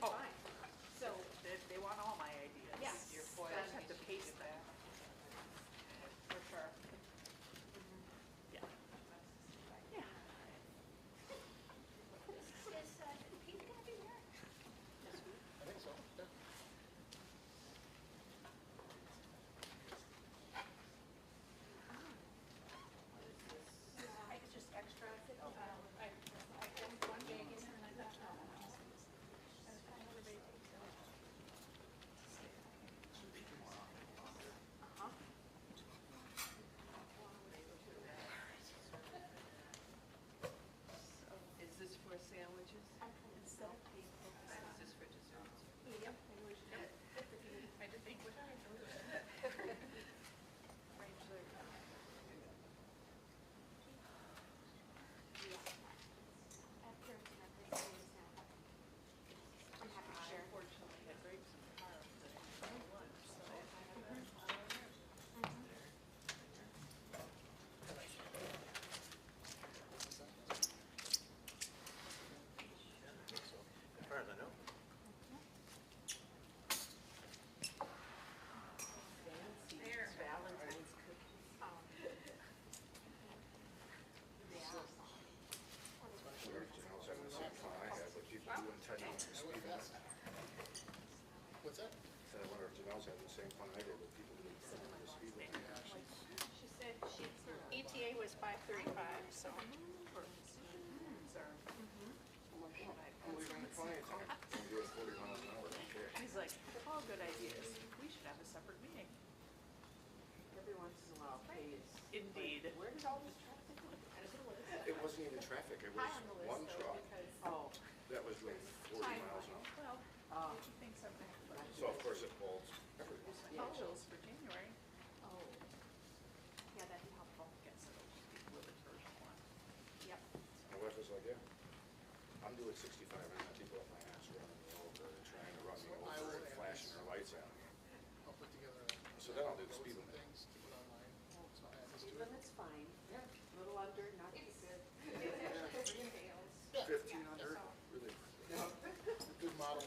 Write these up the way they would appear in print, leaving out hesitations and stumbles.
Oh. fine. So, They want all my ideas. yes. Your foil. I just have to paste that. For sure. Yeah. Yeah. Is Pete gonna be there? I think so, yeah. It's just extra. I dumped one bag in and I got Is this for sandwiches? Is that Is this for desserts? Yep. I did think, what I do? After it's not great news now. I'm happy to share. Unfortunately, had grapes in the car today. Lunch, so I had that. As far as I know. Fancy Valentine's cookies. I was having the same fun I had, but people do intend on speed limits. What's that? So I wonder if Janelle's having the same fun I did, but people do intend on the speed limit. Yeah, she's, She said ETA was 5:35, so. I'm leaving the clients on. I'm doing 40 miles an hour, I don't care. He's like, they're all good ideas. We should have a separate meeting. Every once in a while, pays. Indeed. Like, where did all this traffic come from? It wasn't even traffic, it was one truck Oh, that was doing 40 miles an hour. Well, he thinks I'm going to. So of course it holds everyone. Proposals for January. Oh. Yeah, that'd be helpful. Guess it'll just be the version one. Yep. My wife was like, yeah, I'm doing 65 and I have people up my ass running me over and trying to run me over and flashing their lights at me. I'll put together So then I'll do the notes speed and limit. things to put online, so I'll add this speed to it. limit's fine. Yeah. A little under, not too good. It's actually 3 fails. 1,500, so- really? Good model.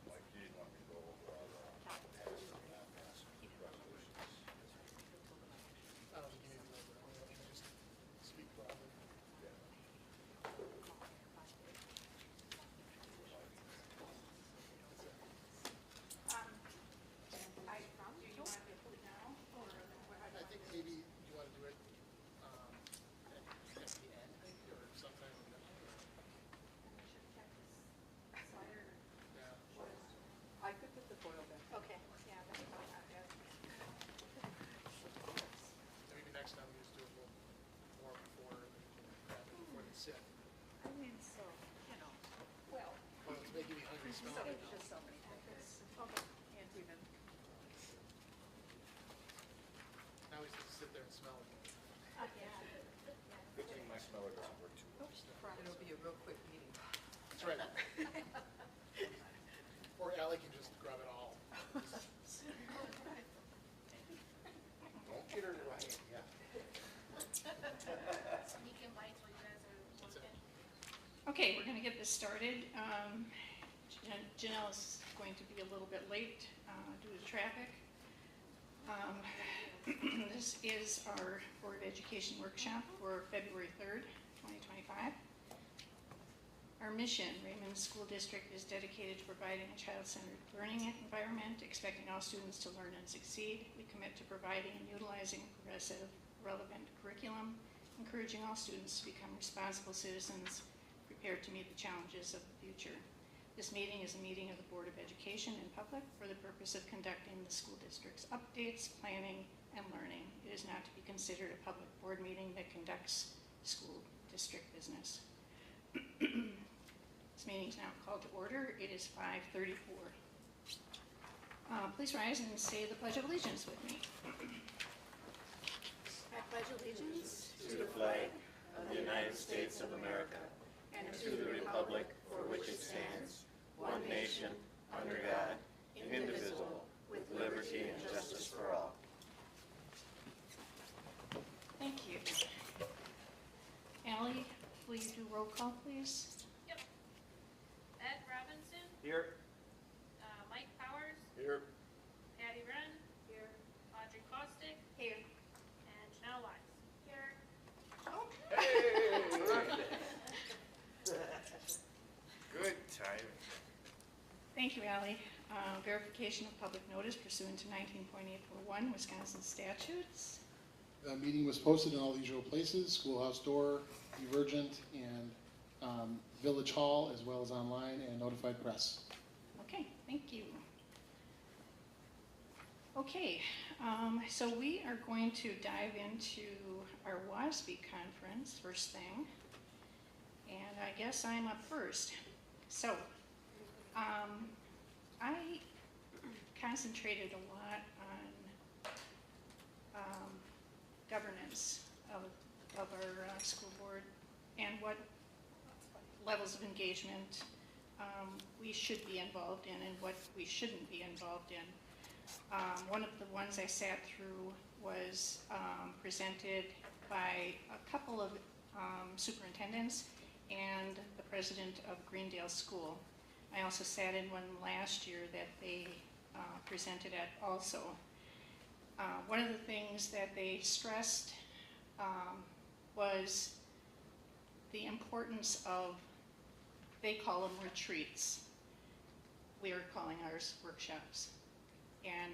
Like you didn't want me to go over all the past and non-past resolutions. I don't think you need to know that, you can just speak broadly. Do you want me to put it now, or I think maybe you want to do it at the end, or sometime in the middle. Slider? Yeah. I could put the foil back. Okay, yeah, that's fine. Maybe next time we just do a little more before, before they sit. I mean, so, you know, Well, Well, it's making me hungry smelling it it's now. just so many things. okay. Can't even. Now we just have to sit there and smell it. Yeah. Good thing my smeller doesn't work too well. It'll be a real quick meeting. That's right. Or Ally can just grab it all. Don't get her to write it, yeah. Sneaking bites while you guys are That's it. working. Okay, we're going to get this started. Janelle is going to be a little bit late due to traffic. This is our Board of Education workshop for February 3rd, 2025. Our mission, Raymond School District, is dedicated to providing a child-centered learning environment, expecting all students to learn and succeed. We commit to providing and utilizing progressive, relevant curriculum, encouraging all students to become responsible citizens prepared to meet the challenges of the future. This meeting is a meeting of the Board of Education in public for the purpose of conducting the school district's updates, planning, and learning. It is not to be considered a public board meeting that conducts school district business. This meeting is now called to order. It is 5:34. Please rise and say the Pledge of Allegiance with me. I pledge allegiance to the flag of the United States of America and to the republic for which it stands, one nation, under God, indivisible, with liberty roll call, please. Yep. Ed Robinson, Here. Mike Powers, Here. Patty Wren. Here. Audrey Costick. Here. And Janelle Wise. Here. Good timing. Thank you, Ally. Verification of public notice pursuant to 19.841 Wisconsin statutes. The meeting was posted in all the usual places, schoolhouse door, Divergent, and Village Hall, as well as online and notified press. Okay, thank you. Okay, so we are going to dive into our WASB conference first thing. And I guess I'm up first. So, I concentrated a lot on governance of our school board and what levels of engagement we should be involved in and what we shouldn't be involved in. One of the ones I sat through was presented by a couple of superintendents and the president of Greendale School. I also sat in one last year that they presented at also. One of the things that they stressed was the importance of, they call them retreats. We are calling ours workshops. And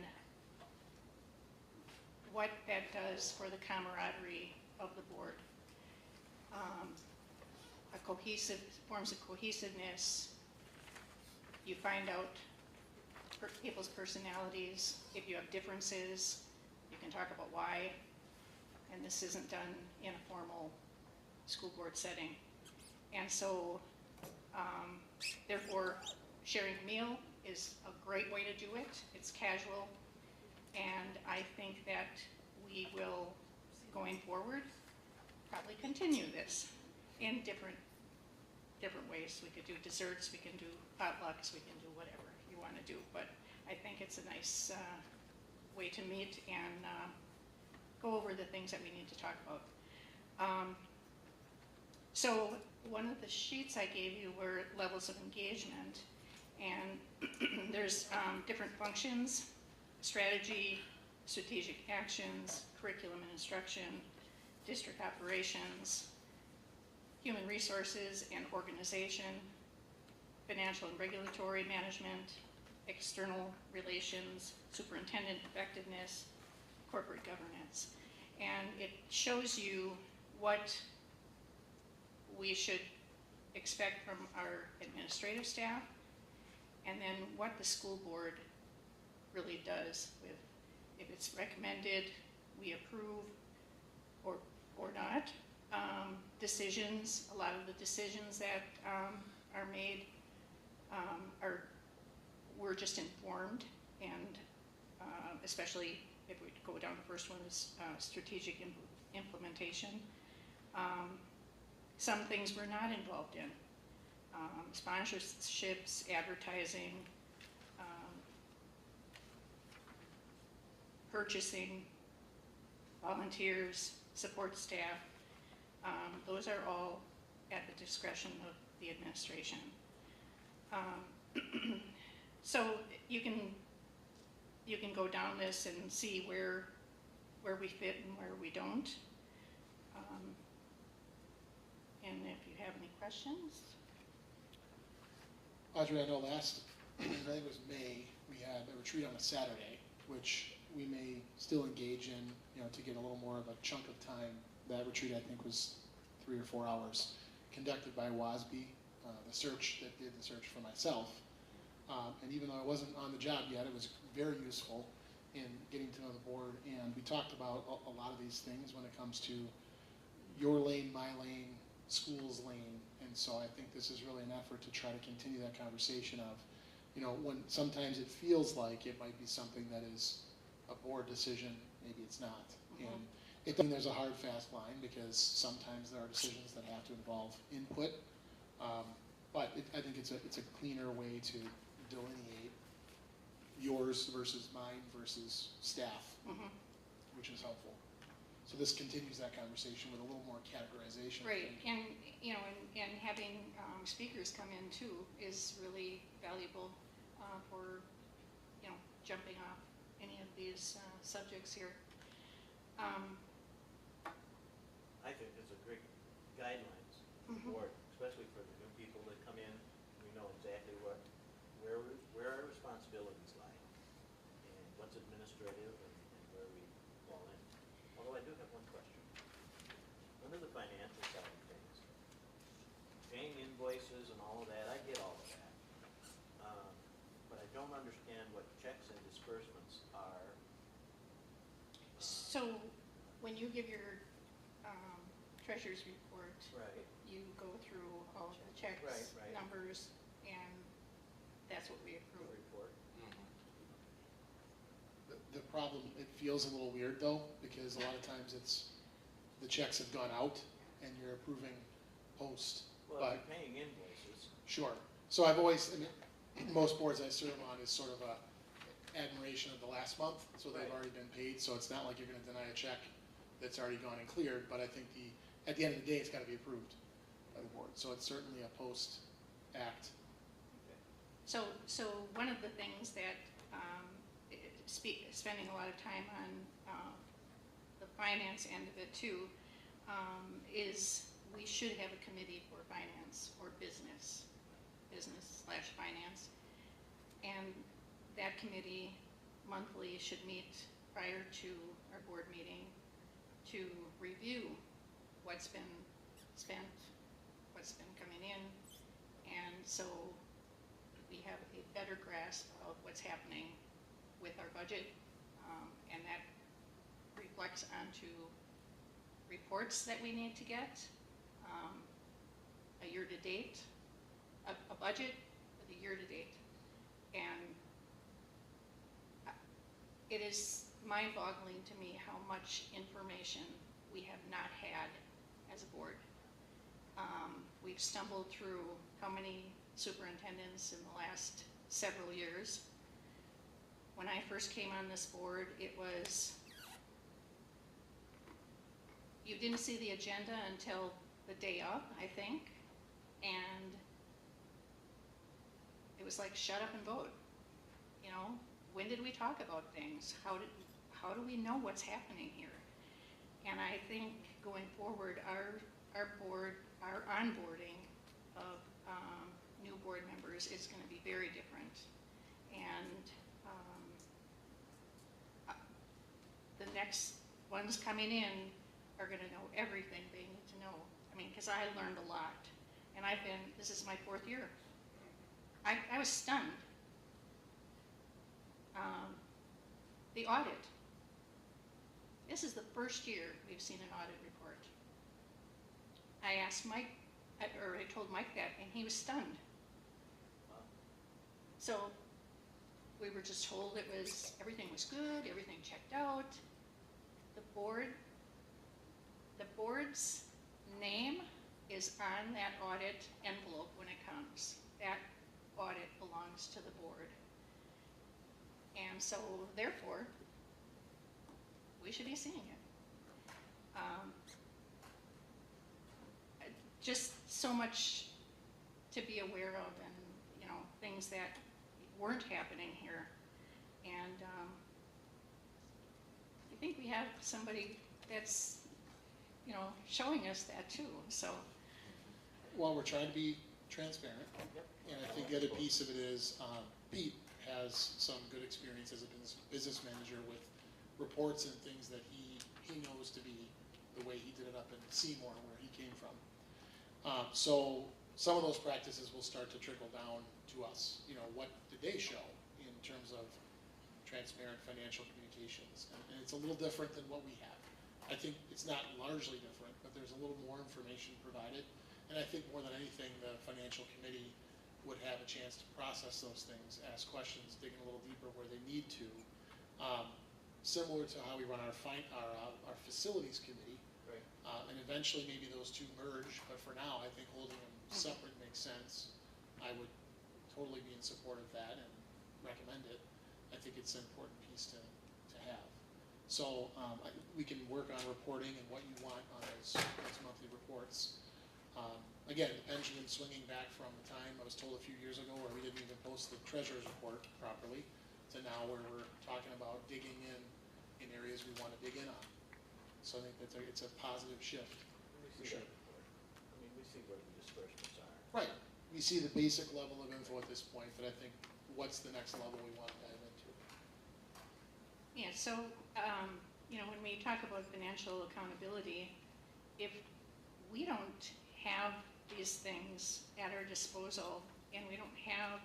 what that does for the camaraderie of the board. Forms of cohesiveness. You find out people's personalities. If you have differences, you can talk about why. And this isn't done in a formal school board setting. And so, therefore, sharing a meal is a great way to do it. It's casual. And I think that we will, going forward, probably continue this in different ways. We could do desserts, we can do potlucks, we can do whatever you want to do. But I think it's a nice way to meet and go over the things that we need to talk about. So one of the sheets I gave you were levels of engagement. And there's different functions: strategy, strategic actions, curriculum and instruction, district operations, human resources and organization, financial and regulatory management, external relations, superintendent effectiveness, corporate governance. And it shows you what we should expect from our administrative staff, and then what the school board really does with, if it's recommended, we approve or not. Decisions, a lot of the decisions that are made we're just informed, and especially if we go down, the first one is strategic implementation. Some things we're not involved in. Sponsorships, advertising, purchasing, volunteers, support staff. Those are all at the discretion of the administration. So you can go down this and see where we fit and where we don't. And if you have any questions. Audrey, I know last, I think it was May, we had a retreat on a Saturday, which we may still engage in, to get a little more of a chunk of time. That retreat, I think, was 3 or 4 hours, conducted by WASB, the search that did the search for myself. And even though I wasn't on the job yet, it was very useful in getting to know the board. And we talked about a lot of these things when it comes to your lane, my lane, school's lane. And so I think this is really an effort to try to continue that conversation of, when sometimes it feels like it might be something that is a board decision, maybe it's not. And it doesn't mean there's a hard, fast line, because sometimes there are decisions that have to involve input. But I think it's a cleaner way to delineate yours versus mine versus staff, which is helpful. So this continues that conversation with a little more categorization. I Right, think. and, you know, and having speakers come in too is really valuable for, you know, jumping off any of these subjects here. I think it's a great guidelines Mhm. for, especially for the new people that come in. We know exactly where our responsibilities lie and what's administrative and where we fall in. Although I do have one question. Under the financial side of things, paying invoices and all of that, I get all of that. But I don't understand what checks and disbursements are. So when you give your treasurer's report, Right. you go through all of the checks, Right. numbers, and that's what we approve. Report. The problem, it feels a little weird though, because a lot of times it's, the checks have gone out and you're approving post. Well, But if you're paying invoices, sure. So I've always, I mean, most boards I serve on is sort of a admiration of the last month, so they've Right. already been paid, so it's not like you're gonna deny a check that's already gone and cleared, but I think at the end of the day, it's gotta be approved by the board, so it's certainly a post-act. So one of the things that, spending a lot of time on the finance end of it too, is we should have a committee for finance or business/finance. And that committee monthly should meet prior to our board meeting to review what's been spent, what's been coming in, and so we have a better grasp of what's happening with our budget, and that reflects onto reports that we need to get, a year-to-date, a budget with a year-to-date. And it is mind-boggling to me how much information we have not had as a board. We've stumbled through how many superintendents in the last several years. When I first came on this board, it was, you didn't see the agenda until the day of, I think, and it was like, shut up and vote. You know, when did we talk about things? How do we know what's happening here? And I think going forward, our board, our onboarding of new board members is going to be very different. And the next ones coming in are going to know everything they need to know. I mean, because I learned a lot. And this is my 4th year. I was stunned. The audit. This is the first year we've seen an audit report. I asked Mike, or I told Mike that, and he was stunned. So we were just told everything was good, everything checked out. The board's name is on that audit envelope when it comes. That audit belongs to the board. And so, therefore, we should be seeing it. Just so much to be aware of, and, you know, things that weren't happening here. And I think we have somebody that's, you know, showing us that too, so. Well, we're trying to be transparent, yep. and I think the other piece of it is Pete has some good experience as a business manager with reports and things that he knows to be the way he did it up in Seymour, where he came from. So some of those practices will start to trickle down to us. You know, what did they show in terms of transparent financial communications? And it's a little different than what we have. I think it's not largely different, but there's a little more information provided. And I think more than anything, the financial committee would have a chance to process those things, ask questions, dig in a little deeper where they need to. Similar to how we run our facilities committee. Right. And eventually maybe those two merge, but for now I think holding them separate makes sense. I would totally be in support of that and recommend it. I think it's an important piece to have. So we can work on reporting and what you want on those monthly reports. Again, the pendulum swinging back from the time I was told a few years ago where we didn't even post the treasurer's report properly to now where we're talking about digging in areas we want to dig in on. So I think it's a positive shift. We see Sure. that report. I mean, we see where the disbursements are. Right. We see the basic level of info at this point, but I think what's the next level we want to dive into? Yeah, so, when we talk about financial accountability, if we don't have these things at our disposal and we don't have,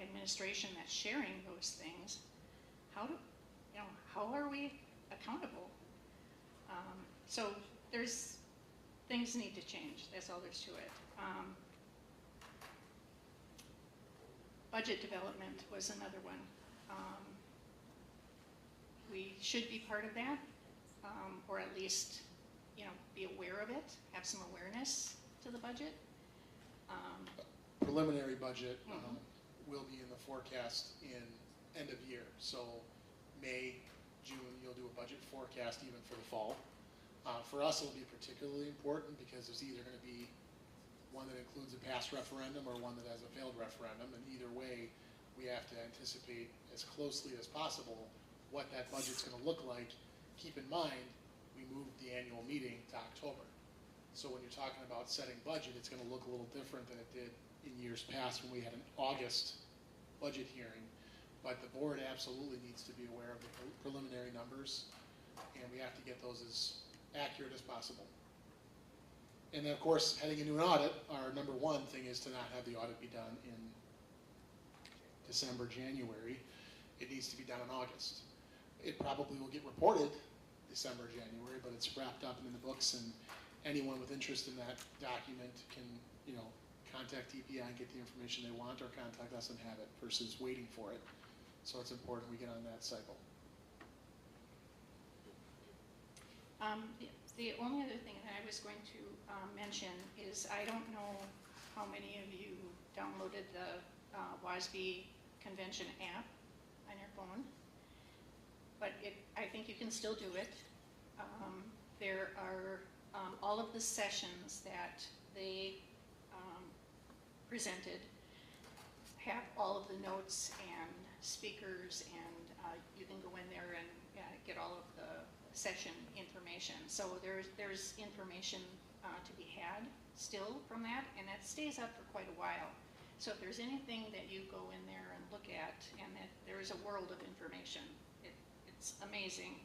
administration that's sharing those things, how are we accountable? So things need to change. That's all there's to it. Budget development was another one. We should be part of that, or at least, be aware of it, have some awareness to the budget. Preliminary budget Mhm. will be in the forecast in end of year. So May, June, you'll do a budget forecast even for the fall. For us, it'll be particularly important because there's either going to be one that includes a past referendum or one that has a failed referendum. And either way, we have to anticipate as closely as possible what that budget's going to look like. Keep in mind, we moved the annual meeting to October. So when you're talking about setting budget, it's going to look a little different than it did in years past when we had an August budget hearing. But the board absolutely needs to be aware of the preliminary numbers, and we have to get those as accurate as possible. And then, of course, heading into an audit, our number one thing is to not have the audit be done in December, January. It needs to be done in August. It probably will get reported December, January, but it's wrapped up and in the books, and anyone with interest in that document can, contact EPI and get the information they want, or contact us and have it versus waiting for it. So it's important we get on that cycle. The only other thing that I was going to mention is I don't know how many of you downloaded the WASB convention app on your phone, but I think you can still do it. There are all of the sessions that they presented have all of the notes and speakers, and you can go in there and get all of the session information. So there's information to be had still from that, and that stays up for quite a while. So if there's anything that you go in there and look at, and that there is a world of information, it's amazing,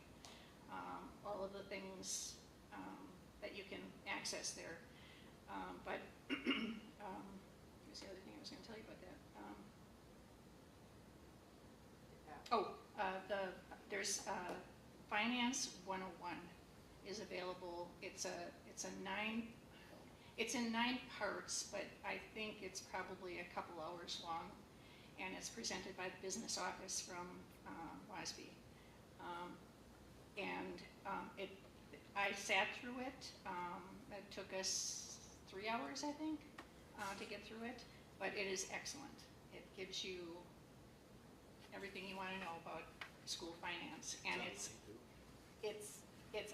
all of the things that you can access there. But here's the other thing I was going to tell you about that. There's Finance 101 is available. It's in 9 parts, but I think it's probably a couple hours long, and it's presented by the business office from WASB. I sat through it. It took us 3 hours, I think, to get through it, but it is excellent. It gives you everything you want to know about school finance, and it's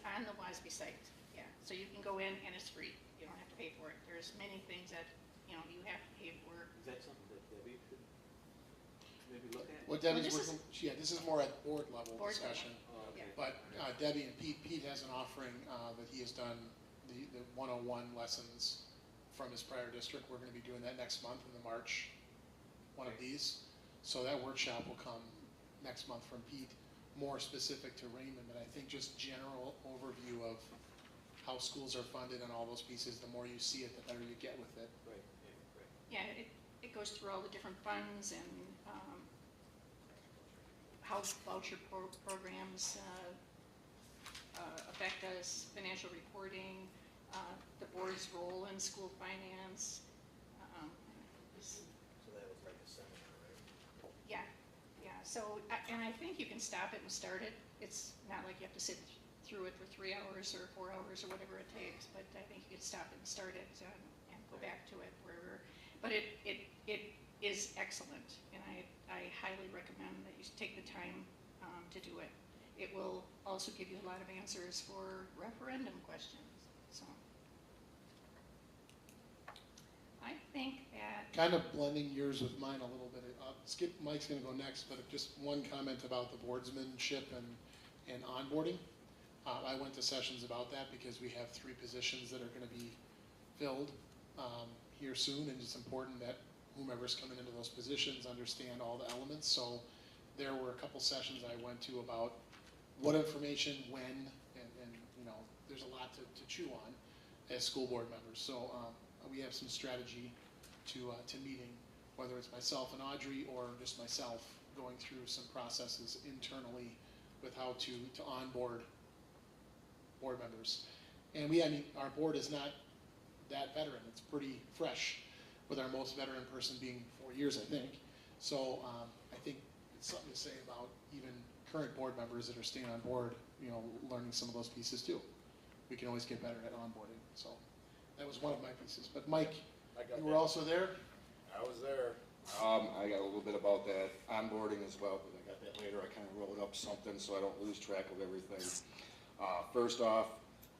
on the WASB site. Yeah, so you can go in and it's free. You don't have to pay for it. There's many things that you have to pay for. Is that something that Debbie could maybe look at? What Debbie's this working, this is more at board level Board discussion. Oh, okay. But Debbie and Pete has an offering that he has done the 101 lessons from his prior district. We're going to be doing that next month in the March, one of these. So that workshop will come next month from Pete, more specific to Raymond, but I think just general overview of how schools are funded and all those pieces. The more you see it, the better you get with it. Right, yeah, right. Yeah, it goes through all the different funds and how voucher programs affect us, financial reporting, the board's role in school finance. So that was like a seminar, right? Yeah. So, and I think you can stop it and start it. It's not like you have to sit through it for 3 hours or 4 hours or whatever it takes, but I think you could stop it and start it and go back to it wherever. But it is excellent, and I highly recommend that you take the time to do it. it will also give you a lot of answers for referendum questions, so. I think that, Kind of blending yours with mine a little bit. Mike's gonna go next, but just one comment about the boardsmanship and onboarding. I went to sessions about that because we have 3 positions that are gonna be filled here soon, and it's important that whomever's coming into those positions understand all the elements. So there were a couple sessions I went to about what information, when, and you know, there's a lot to chew on as school board members. So we have some strategy to meeting, whether it's myself and Audrey or just myself, going through some processes internally with how to onboard board members. And I mean, our board is not that veteran. It's pretty fresh, with our most veteran person being 4 years, I think. So I think it's something to say about even current board members that are staying on board, you know, learning some of those pieces too. We can always get better at onboarding. So that was one of my pieces. But Mike, you were also there? I was there. I got a little bit about that onboarding as well, but I got that later. I kind of wrote up something so I don't lose track of everything. First off,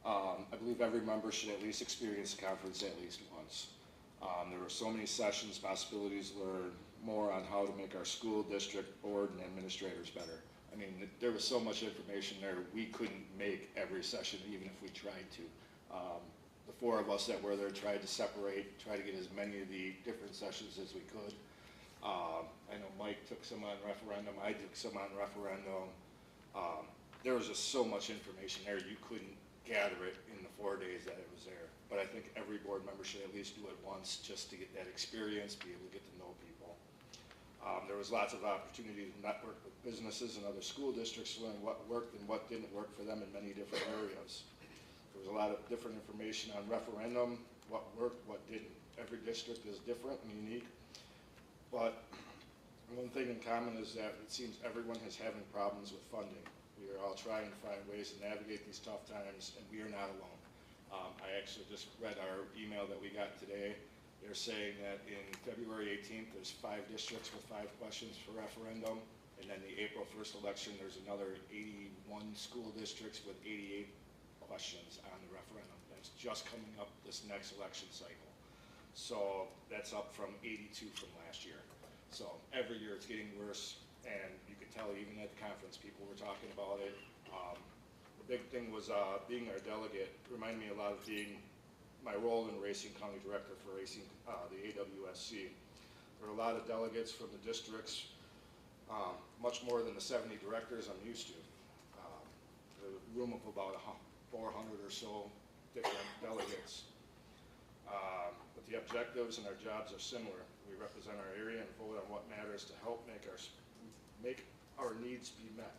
I believe every member should at least experience the conference at least once. There were so many sessions, possibilities learned, more on how to make our school district board and administrators better. I mean, there was so much information there, we couldn't make every session even if we tried to. The 4 of us that were there tried to separate, try to get as many of the different sessions as we could. I know Mike took some on referendum, I took some on referendum. There was just so much information there, you couldn't gather it in the 4 days that it was there. But I think every board member should at least do it once just to get that experience, be able to get to know people. There was lots of opportunity to network with businesses and other school districts to learn what worked and what didn't work for them in many different areas. There was a lot of different information on referendum, what worked, what didn't. Every district is different and unique, but one thing in common is that it seems everyone is having problems with funding. We are all trying to find ways to navigate these tough times, and we are not alone. I actually just read our email that we got today. They're saying that in February 18th, there's 5 districts with 5 questions for referendum, and then the April 1st election, there's another 81 school districts with 88 questions on the referendum. That's just coming up this next election cycle. So that's up from 82 from last year. So every year it's getting worse, and you can tell even at the conference people were talking about it. The big thing was being our delegate reminded me a lot of being my role in Racine County Director for Racine, the AWSC. There were a lot of delegates from the districts, much more than the 70 directors I'm used to. A room of about 400 or so different delegates. But the objectives and our jobs are similar. We represent our area and vote on what matters to help make our needs be met.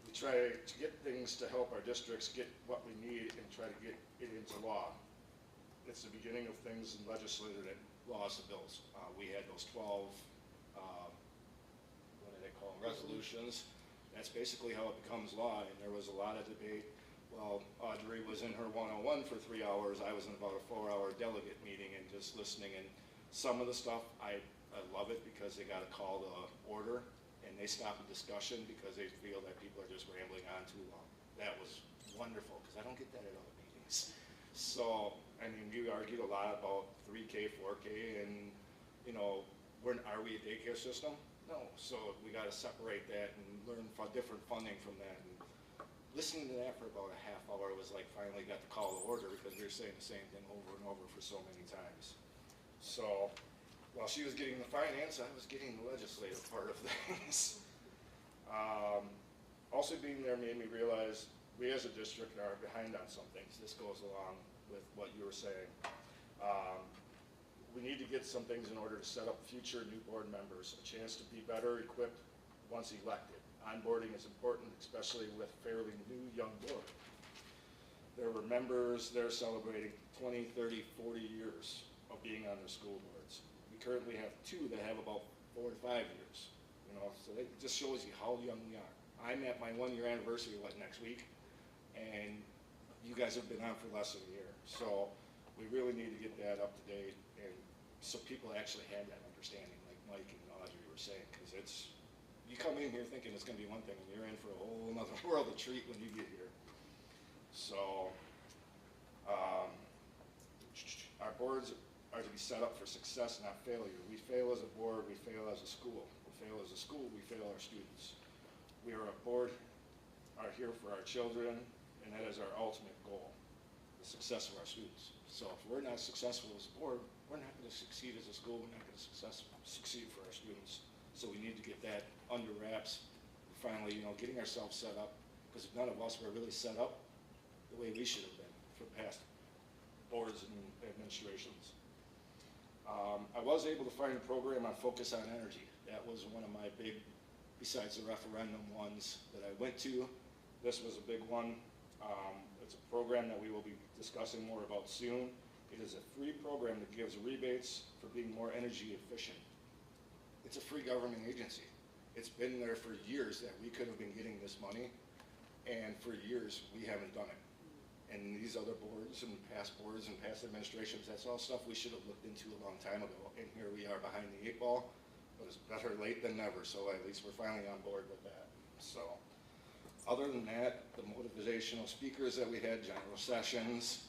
We try to get things to help our districts get what we need and try to get it into law. It's the beginning of things in legislature that laws and bills. We had those 12, what do they call them, resolutions. That's basically how it becomes law, and there was a lot of debate. Well, Audrey was in her 101 for 3 hours. I was in about a 4-hour delegate meeting and just listening. And some of the stuff, I love it because they got a call to order and they stop the discussion because they feel that people are just rambling on too long. That was wonderful because I don't get that at other meetings. So, I mean, we argued a lot about 3K, 4K, and, you know, are we a daycare system? No. So we got to separate that and learn different funding from that. And listening to that for about a half hour was like finally got the call to order because we were saying the same thing over and over for so many times. So while she was getting the finance, I was getting the legislative part of things. Also being there made me realize we as a district are behind on some things. This goes along with what you were saying. We need to get some things in order to set up future new board members, a chance to be better equipped once elected. Onboarding is important, especially with fairly new young board. There were members there celebrating 20, 30, 40 years of being on their school boards. We currently have 2 that have about 4 to 5 years. You know, so it just shows you how young we are. I'm at my 1-year anniversary, next week, and you guys have been on for less than a year. So we really need to get that up to date, and so people actually have that understanding, like Mike and Audrey were saying, because you come in here thinking it's gonna be one thing, and you're in for a whole nother world of treat when you get here. So, our boards are to be set up for success, not failure. We fail as a board, we fail as a school. We fail as a school, we fail our students. We are a board, are here for our children, and that is our ultimate goal, the success of our students. So if we're not successful as a board, we're not gonna succeed as a school, we're not gonna succeed for our students. So we need to get that under wraps, finally, getting ourselves set up, because none of us were really set up the way we should have been for past boards and administrations. I was able to find a program on focus on energy. That was one of my big, besides the referendum ones that I went to. This was a big one. It's a program that we will be discussing more about soon. It is a free program that gives rebates for being more energy efficient. It's a free government agency. It's been there for years that we could have been getting this money, and for years we haven't done it. And these other boards and past administrations, that's all stuff we should have looked into a long time ago. And here we are behind the 8 ball, but it's better late than never. So at least we're finally on board with that. So other than that, the motivational speakers that we had, general sessions,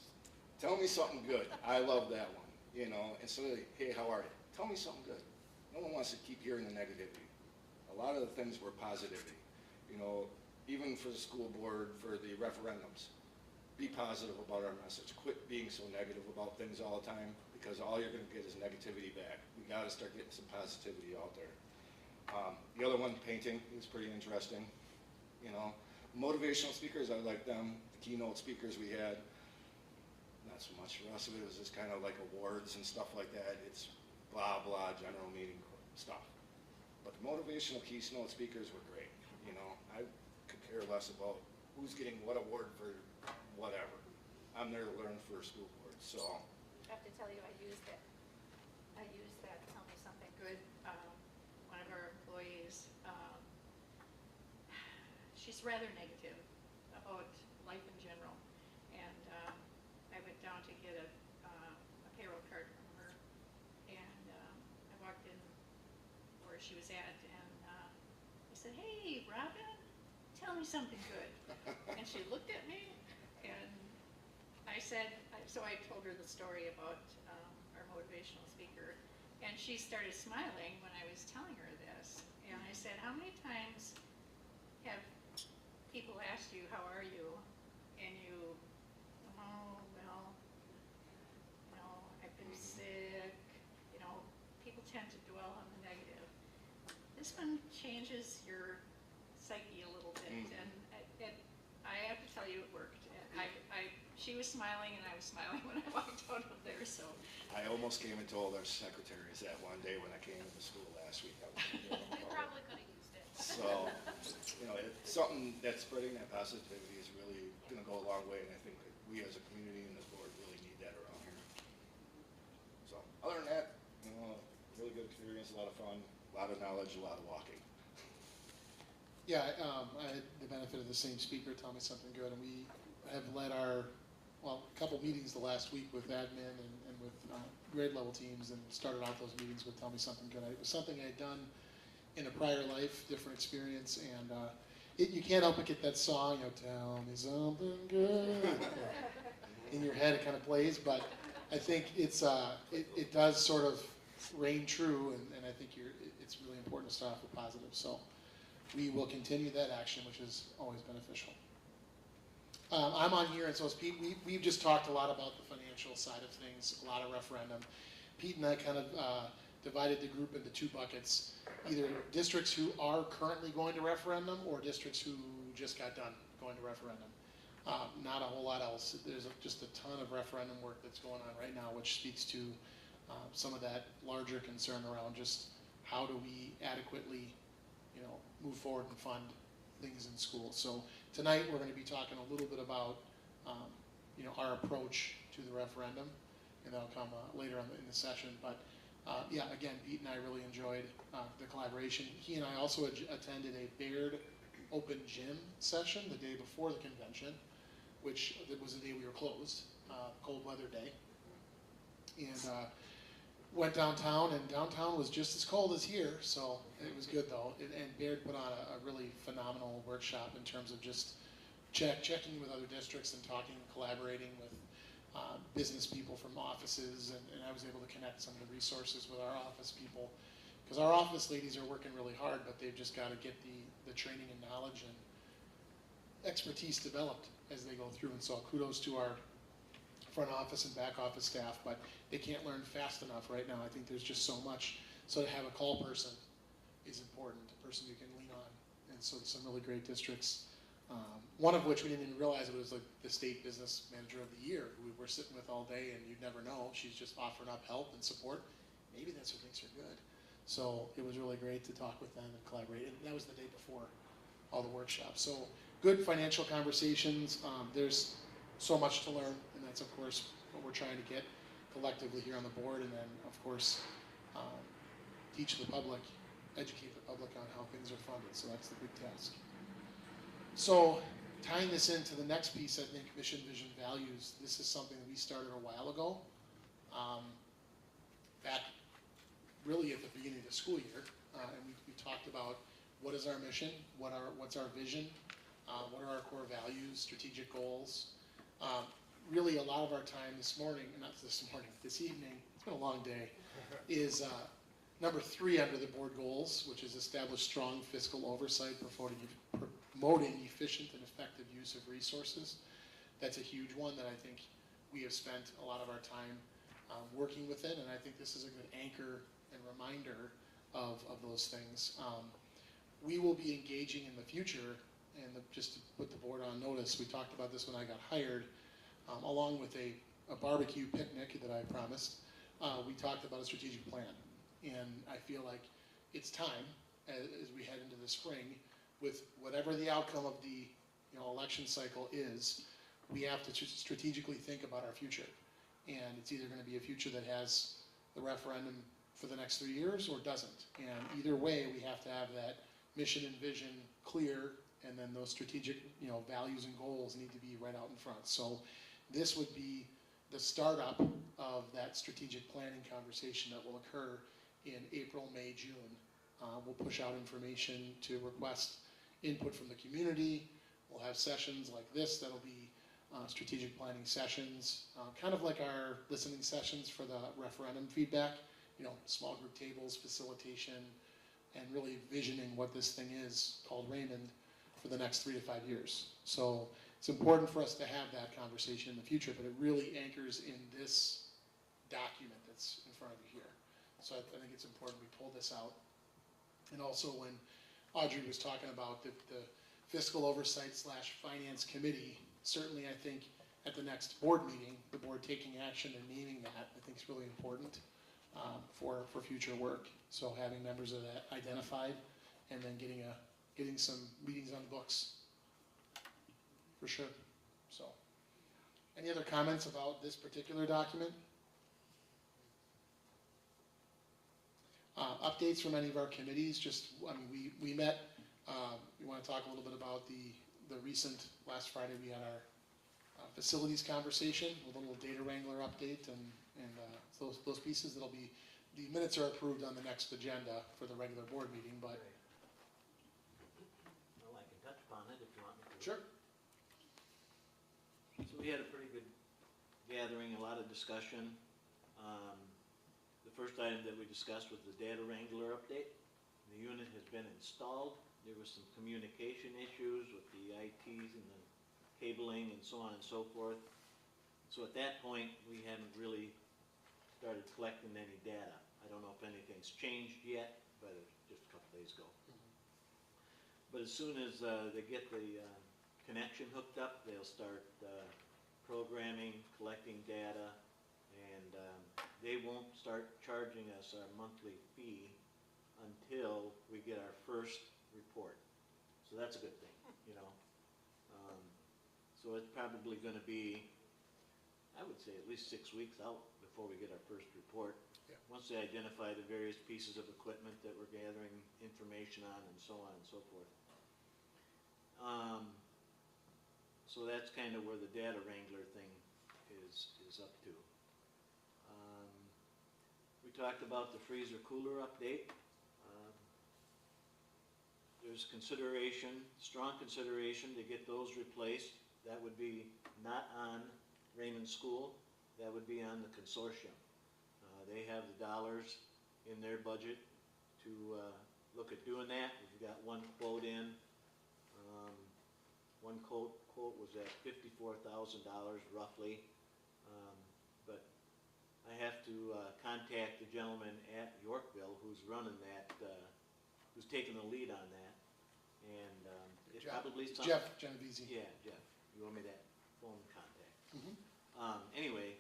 tell me something good. I love that one. Instead of, hey, how are you? Tell me something good. No one wants to keep hearing the negativity. A lot of the things were positivity. Even for the school board, for the referendums, be positive about our message. Quit being so negative about things all the time, because all you're going to get is negativity back. We got to start getting some positivity out there. The other one, painting, is pretty interesting. Motivational speakers, I like them. The keynote speakers we had, not so much. The rest of it was just kind of like awards and stuff like that. It's blah, blah, general meeting stuff. But the motivational keynote speakers were great. I could care less about who's getting what award for whatever. I'm there to learn for a school board, so. I have to tell you, I used that, tell me something good. One of our employees, she's rather negative about life in general. And I went down to get a payroll card from her, and I walked in where she was at, and I said, hey, Robin, tell me something good. And she looked at me, and I said, so I told her the story about our motivational speaker, and she started smiling when I was telling her this. And I said, how many times have people asked you, how are you? And you, oh, well, I've been sick. People tend to dwell on the negative. This one changes your psyche a little bit, and I have to tell you, it worked. She was smiling, and I was smiling when I walked out of there. So I almost came and told our secretaries that one day when I came into school last week. We probably could have used it. So, it's something that's spreading that positivity is really going to go a long way, and I think that we as a community and this board really need that around here. So, other than that, really good experience, a lot of fun, a lot of knowledge, a lot of walking. Yeah, I had the benefit of the same speaker tell me something good, and we have led a couple meetings the last week with admin and with grade level teams, and started out those meetings with tell me something good. It was something I had done in a prior life, different experience, and you can't help but get that song, tell me something good. In your head it kind of plays, but I think it does sort of reign true, and I think it's really important to start off with positive. So we will continue that action, which is always beneficial. I'm on here, and so is Pete. We've just talked a lot about the financial side of things, a lot of referendum. Pete and I kind of divided the group into 2 buckets, either districts who are currently going to referendum or districts who just got done going to referendum. Not a whole lot else. There's just a ton of referendum work that's going on right now, which speaks to some of that larger concern around just how do we adequately move forward and fund things in school. So tonight we're going to be talking a little bit about our approach to the referendum, and that'll come later in the session. But yeah, again, Pete and I really enjoyed the collaboration. He and I also attended a Baird Open Gym session the day before the convention, which was the day we were closed, cold weather day. And Went downtown, and downtown was just as cold as here, so it was good though. And Baird put on a really phenomenal workshop in terms of just checking with other districts and talking and collaborating with business people from offices, and I was able to connect some of the resources with our office people, because our office ladies are working really hard, but they've just got to get the training and knowledge and expertise developed as they go through. And so kudos to our front office and back office staff, but they can't learn fast enough right now. I think there's just so much. So to have a call person is important, a person you can lean on. And so some really great districts. One of which we didn't even realize it was like the state business manager of the year, who we were sitting with all day, and you'd never know. She's just offering up help and support. Maybe that's what makes her good. So it was really great to talk with them and collaborate. And that was the day before all the workshops. So good financial conversations. There's so much to learn, and that's of course what we're trying to get collectively here on the board, and then of course teach the public, educate the public on how things are funded. So that's the big task. So tying this into the next piece, I think mission, vision, values. This is something that we started a while ago, back really at the beginning of the school year, and we talked about what is our mission, what's our vision, what are our core values, strategic goals. Really a lot of our time this evening, it's been a long day, is number 3 under the board goals, which is establish strong fiscal oversight, promoting efficient and effective use of resources. That's a huge one that I think we have spent a lot of our time working within, and I think this is a good anchor and reminder of those things. We will be engaging in the future, and just to put the board on notice, we talked about this when I got hired, along with a barbecue picnic that I promised. We talked about a strategic plan, and I feel like it's time, as we head into the spring, with whatever the outcome of the election cycle is, we have to strategically think about our future. And it's either going to be a future that has the referendum for the next 3 years or doesn't. And either way, we have to have that mission and vision clear, and then those strategic values and goals need to be right out in front. So this would be the startup of that strategic planning conversation that will occur in April, May, June. We'll push out information to request input from the community. We'll have sessions like this that'll be strategic planning sessions, kind of like our listening sessions for the referendum feedback, small group tables, facilitation, and really visioning what this thing is called Raymond for the next 3 to 5 years. So it's important for us to have that conversation in the future, but it really anchors in this document that's in front of you here. So I think it's important we pull this out. And also when Audrey was talking about the fiscal oversight / finance committee, certainly I think at the next board meeting, the board taking action and naming that, I think is really important for future work. So having members of that identified, and then getting some meetings on the books, for sure. So, any other comments about this particular document? Updates from any of our committees? We met. We want to talk a little bit about the recent, last Friday we had our facilities conversation with a little data wrangler update and those pieces. That'll be, the minutes are approved on the next agenda for the regular board meeting, but. Well, I can touch upon it if you want me to. Sure. So we had a pretty good gathering, a lot of discussion. The first item that we discussed was the data wrangler update. The unit has been installed. There was some communication issues with the ITs and the cabling and so on and so forth. So at that point, we haven't really started collecting any data. I don't know if anything's changed yet, but it's just a couple days ago. But as soon as they get the connection hooked up, they'll start programming, collecting data, and they won't start charging us our monthly fee until we get our first report. So that's a good thing, So it's probably going to be, I would say, at least 6 weeks out before we get our first report. Yeah. Once they identify the various pieces of equipment that we're gathering information on, and so on and so forth. So that's kind of where the data wrangler thing is up to. We We talked about the freezer cooler update. There's consideration, strong consideration to get those replaced. That would be not on Raymond School, that would be on the consortium. They have the dollars in their budget to look at doing that. We've got one quote in. One quote was at $54,000 roughly. But I have to contact the gentleman at Yorkville who's running that, who's taking the lead on that. And it's probably something. Jeff Genovese. Yeah, Jeff. You owe me that phone contact. Mhm. Anyway,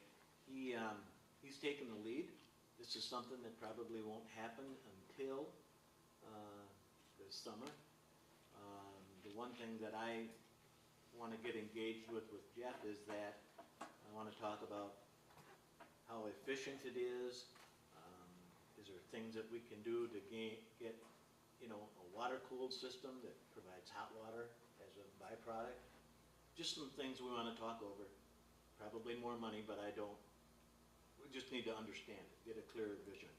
he's taken the lead. This is something that probably won't happen until the summer. The one thing that I want to get engaged with Jeff is that I want to talk about how efficient it is. Is there things that we can do to get, you know, a water-cooled system that provides hot water as a byproduct? Just some things we want to talk over. Probably more money, but we just need to understand it, get a clearer vision.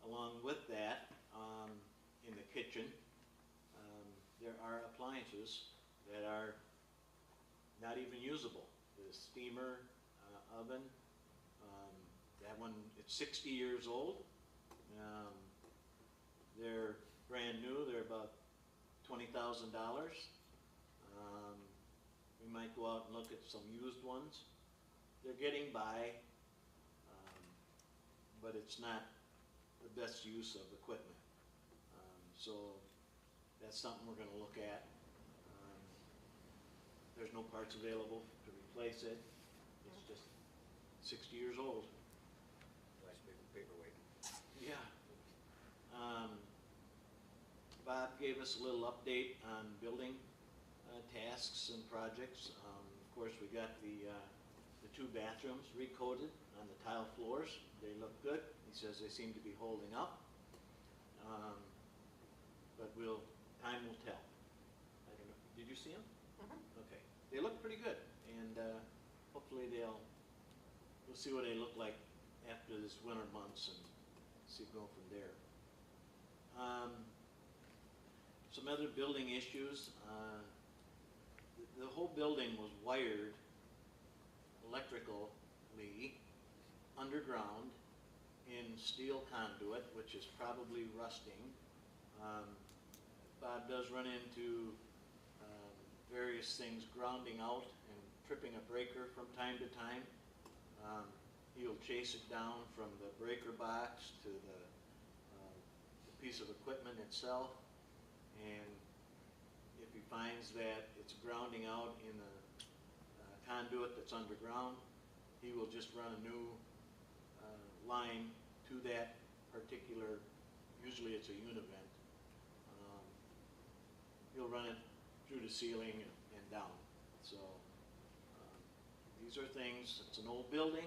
Along with that, in the kitchen, there are appliances that are not even usable. The steamer oven, that one, it's 60 years old. They're brand new, they're about $20,000. We might go out and look at some used ones. They're getting by, but it's not the best use of equipment. So that's something we're going to look at. There's no parts available to replace it. It's just 60 years old. Nice big paperweight. Yeah. Bob gave us a little update on building tasks and projects. Of course, we got the 2 bathrooms recoated on the tile floors. They look good. He says they seem to be holding up. But time will tell. I don't know. Did you see them? Okay. They look pretty good, and hopefully we'll see what they look like after this winter months and see go from there. Some other building issues. The whole building was wired electrically underground in steel conduit, which is probably rusting. Bob does run into various things grounding out and tripping a breaker from time to time. He'll chase it down from the breaker box to the piece of equipment itself, and if he finds that it's grounding out in the conduit that's underground, he will just run a new line to that particular, usually it's a univent. He'll run it through the ceiling and down. So these are things, it's an old building.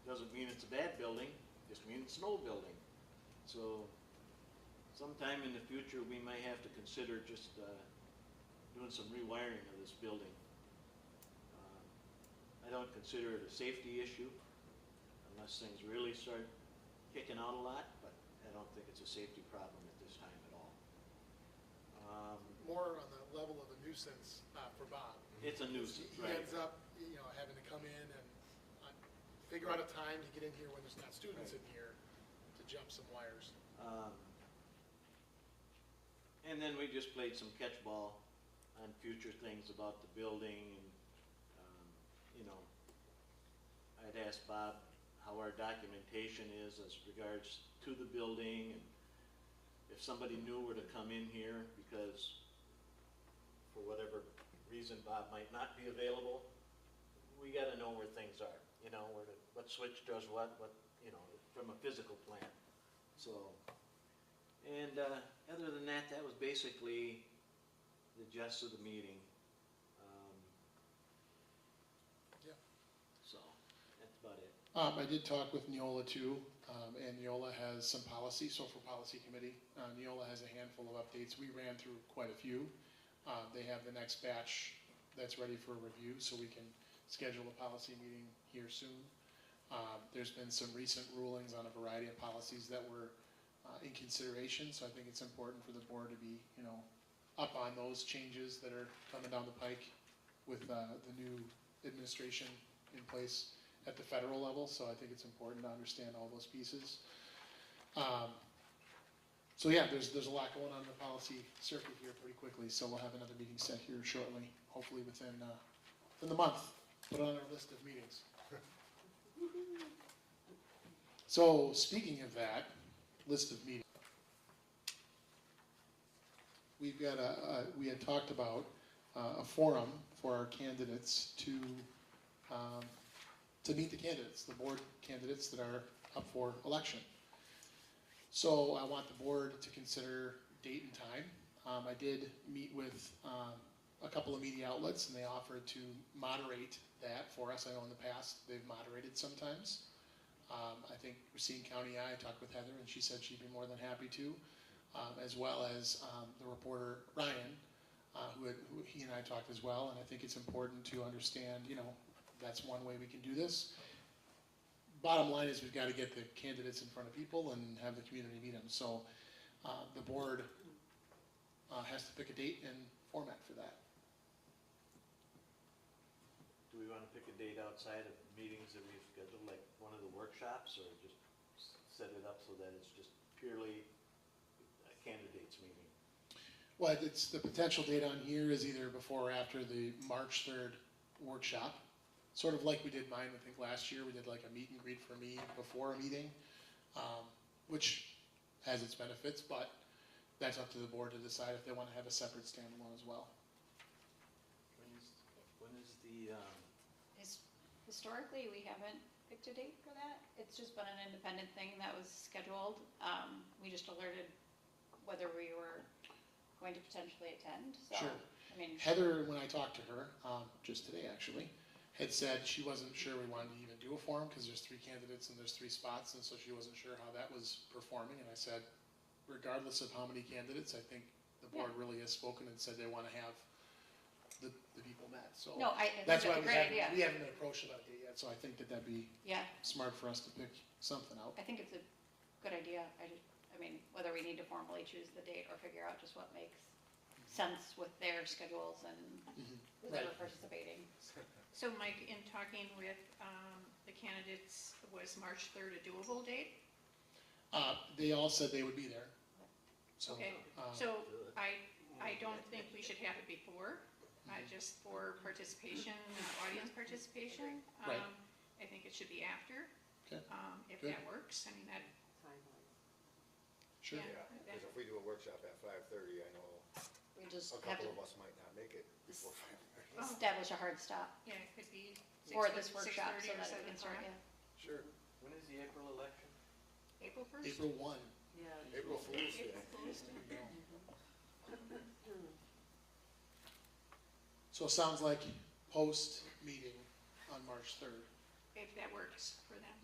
Doesn't mean it's a bad building, just means it's an old building. So sometime in the future we may have to consider just doing some rewiring of this building. I don't consider it a safety issue unless things really start kicking out a lot, but I don't think it's a safety problem at this time at all. More on the level of a nuisance for Bob. It's a nuisance, He right? ends up, having to come in and figure out a time to get in here when there's not students in here to jump some wires. And then we just played some catch ball on future things about the building, and I'd asked Bob how our documentation is as regards to the building, and if somebody new were to come in here because for whatever reason Bob might not be available, we got to know where things are, what switch does what, from a physical plan. So, and other than that, that was basically the gist of the meeting. Yeah. So, that's about it. I did talk with Neola too, and Neola has some policy, social policy committee. Neola has a handful of updates. We ran through quite a few. They have the next batch that's ready for review, so we can schedule a policy meeting here soon. There's been some recent rulings on a variety of policies that were in consideration, so I think it's important for the board to be, up on those changes that are coming down the pike with the new administration in place at the federal level, so I think it's important to understand all those pieces. So yeah, there's a lot going on in the policy circuit here pretty quickly, so we'll have another meeting set here shortly, hopefully within the month. Put it on our list of meetings. So speaking of that list of meetings, we've got we had talked about a forum for our candidates to meet the candidates, the board candidates that are up for election. So I want the board to consider date and time. I did meet with a couple of media outlets, and they offered to moderate that for us. I know in the past they've moderated sometimes. I think Racine County, I talked with Heather, and she said she'd be more than happy to, as well as the reporter Ryan, who he and I talked as well. And I think it's important to understand, that's one way we can do this. Bottom line is we've got to get the candidates in front of people and have the community meet them. So the board has to pick a date and format for that. Do we want to pick a date outside of meetings that we've scheduled, like one of the workshops, or just set it up so that it's just purely a candidates meeting? Well, it's the potential date on here is either before or after the March 3rd workshop. Sort of like we did mine, I think last year, we did like a meet and greet for me before a meeting, which has its benefits, but that's up to the board to decide if they want to have a separate standalone as well. When is the, Historically, we haven't picked a date for that. It's just been an independent thing that was scheduled. We just alerted whether we were going to potentially attend, so. Sure. I mean, Heather, when I talked to her, just today actually, had said she wasn't sure we wanted to even do a forum because there's 3 candidates and there's 3 spots, and so she wasn't sure how that was performing. And I said, regardless of how many candidates, I think the board really has spoken and said they want to have the people met. So no, I think that's that's why a great idea. we haven't been approached about it yet. So I think that'd be Yeah, smart for us to pick something out. I think it's a good idea. I mean, whether we need to formally choose the date or figure out just what makes sense with their schedules and who's ever participating. So Mike, in talking with the candidates, was March 3rd a doable date? They all said they would be there. So, Okay, so I don't think we should have it before, just for participation, audience participation. Right. I think it should be after, Okay. If Good. that works. I mean, that, Sure. Yeah, because if we do a workshop at 5:30, I know We just a have couple to of us might not make it before 5:30. establish a hard stop yeah, it could be for this workshop 6:30 so or that we 7 can start, o'clock. yeah. Sure. when is the April election? April 1st? April 1. Yeah. April Fool's Day. So it sounds like post meeting on March 3rd. If that works for them,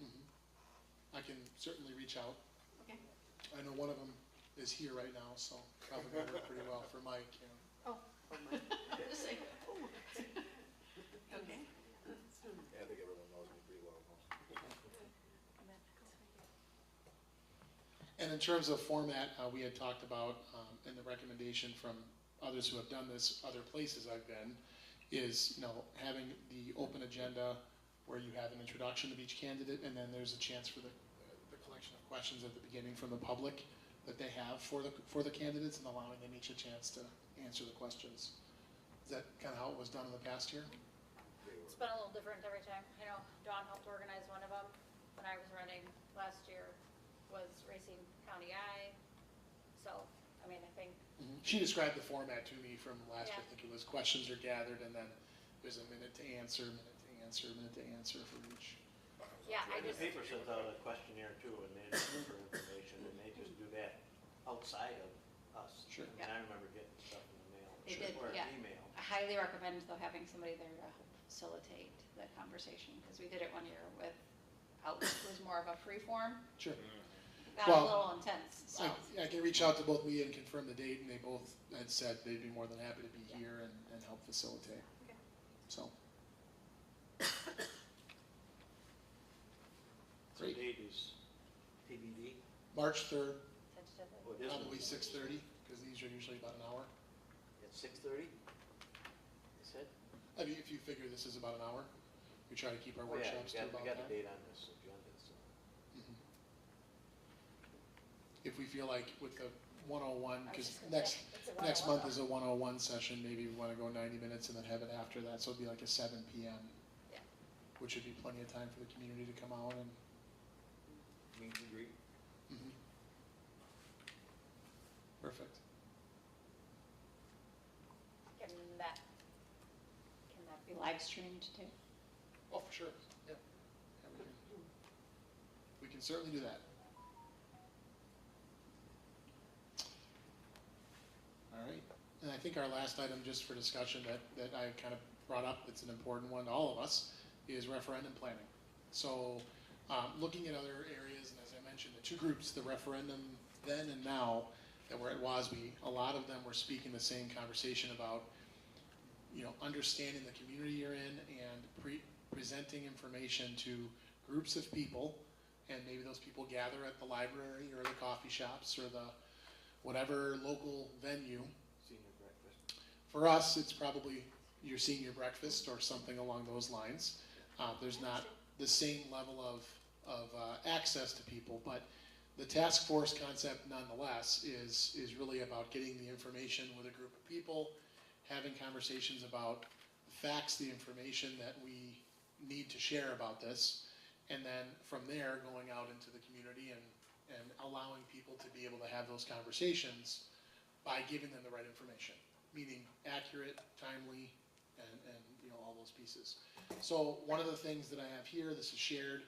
I can certainly reach out. okay. I know one of them is here right now, so probably gonna work pretty well for Mike. Oh. Just like, ooh. Okay. Yeah, I think everyone knows me pretty well. And in terms of format, we had talked about, and the recommendation from others who have done this, other places I've been, is, having the open agenda where you have an introduction of each candidate, and then there's a chance for the collection of questions at the beginning from the public that they have for the candidates, and allowing them each a chance to answer the questions. Is that kind of how it was done in the past year? It's been a little different every time. Dawn helped organize one of them when I was running last year, was Racine County I. So, I mean, I think, She described the format to me from last year. Yeah. I think it was questions are gathered, and then there's a minute to answer, minute to answer for each. yeah, I The just, paper sends out a questionnaire too, and they look for information, and they just do that outside of us. Sure. And I remember getting stuff in the mail. They did, Or yeah. email. I highly recommend though having somebody there to facilitate the conversation, because we did it one year with, it was more of a free form, Sure. got a Well, little intense, so. I can reach out to both Leah and confirm the date, and they both had said they'd be more than happy to be here and help facilitate. Okay. So, So Great. date is TBD? March 3rd, Tentatively. Oh, it is probably Wednesday. 6:30, because these are usually about an hour. At 6:30? You said? I mean, if you figure this is about an hour, we try to keep our Oh, yeah, workshops to we about got that. the date on this agenda, so. Mhm. If we feel like with the 101, I was because just gonna say, it's a next 101 month though. is a 101 session, maybe we want to go 90 minutes and then have it after that, so it'd be like a 7 PM. Yeah. Which would be plenty of time for the community to come out and, Meet and greet. mhm. Perfect. Can that be Live streamed too. Oh, for sure, yeah. Yeah, we can certainly do that. All right, and I think our last item, just for discussion, that I kind of brought up, it's an important one to all of us, is referendum planning. So, looking at other areas, and as I mentioned, the two groups, the referendum then and now, that were at WASB, a lot of them were speaking the same conversation about, understanding the community you're in and presenting information to groups of people, and maybe those people gather at the library or the coffee shops or the whatever local venue. Senior breakfast. For us, it's probably your senior breakfast or something along those lines. There's not the same level of access to people, but the task force concept nonetheless is really about getting the information with a group of people, having conversations about the facts, the information that we need to share about this, and then from there going out into the community and allowing people to be able to have those conversations by giving them the right information, meaning accurate, timely, and all those pieces. So one of the things that I have here, this is shared.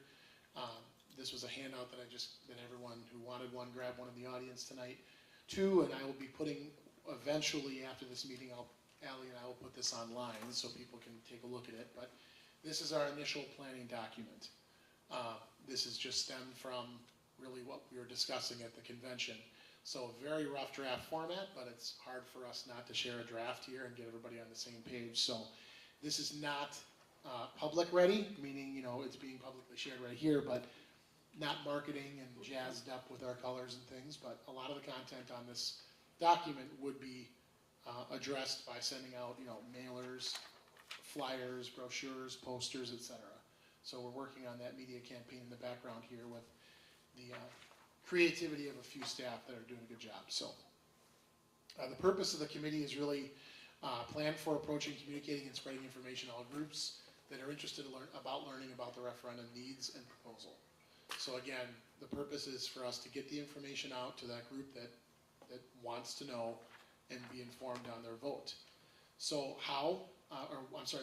This was a handout that everyone who wanted one, grab one in the audience tonight. Two, and I will be putting, eventually after this meeting, Allie and I will put this online so people can take a look at it, but this is our initial planning document. This is just stemmed from really what we were discussing at the convention. So very rough draft format, but it's hard for us not to share a draft here and get everybody on the same page. So this is not public ready, meaning, it's being publicly shared right here, but not marketing and jazzed up with our colors and things, but a lot of the content on this document would be addressed by sending out, mailers, flyers, brochures, posters, etc. So we're working on that media campaign in the background here with the creativity of a few staff that are doing a good job. So the purpose of the committee is really plan for approaching, communicating, and spreading information to all groups that are interested in learning about the referendum needs and proposal. So again, the purpose is for us to get the information out to that group that wants to know and be informed on their vote. So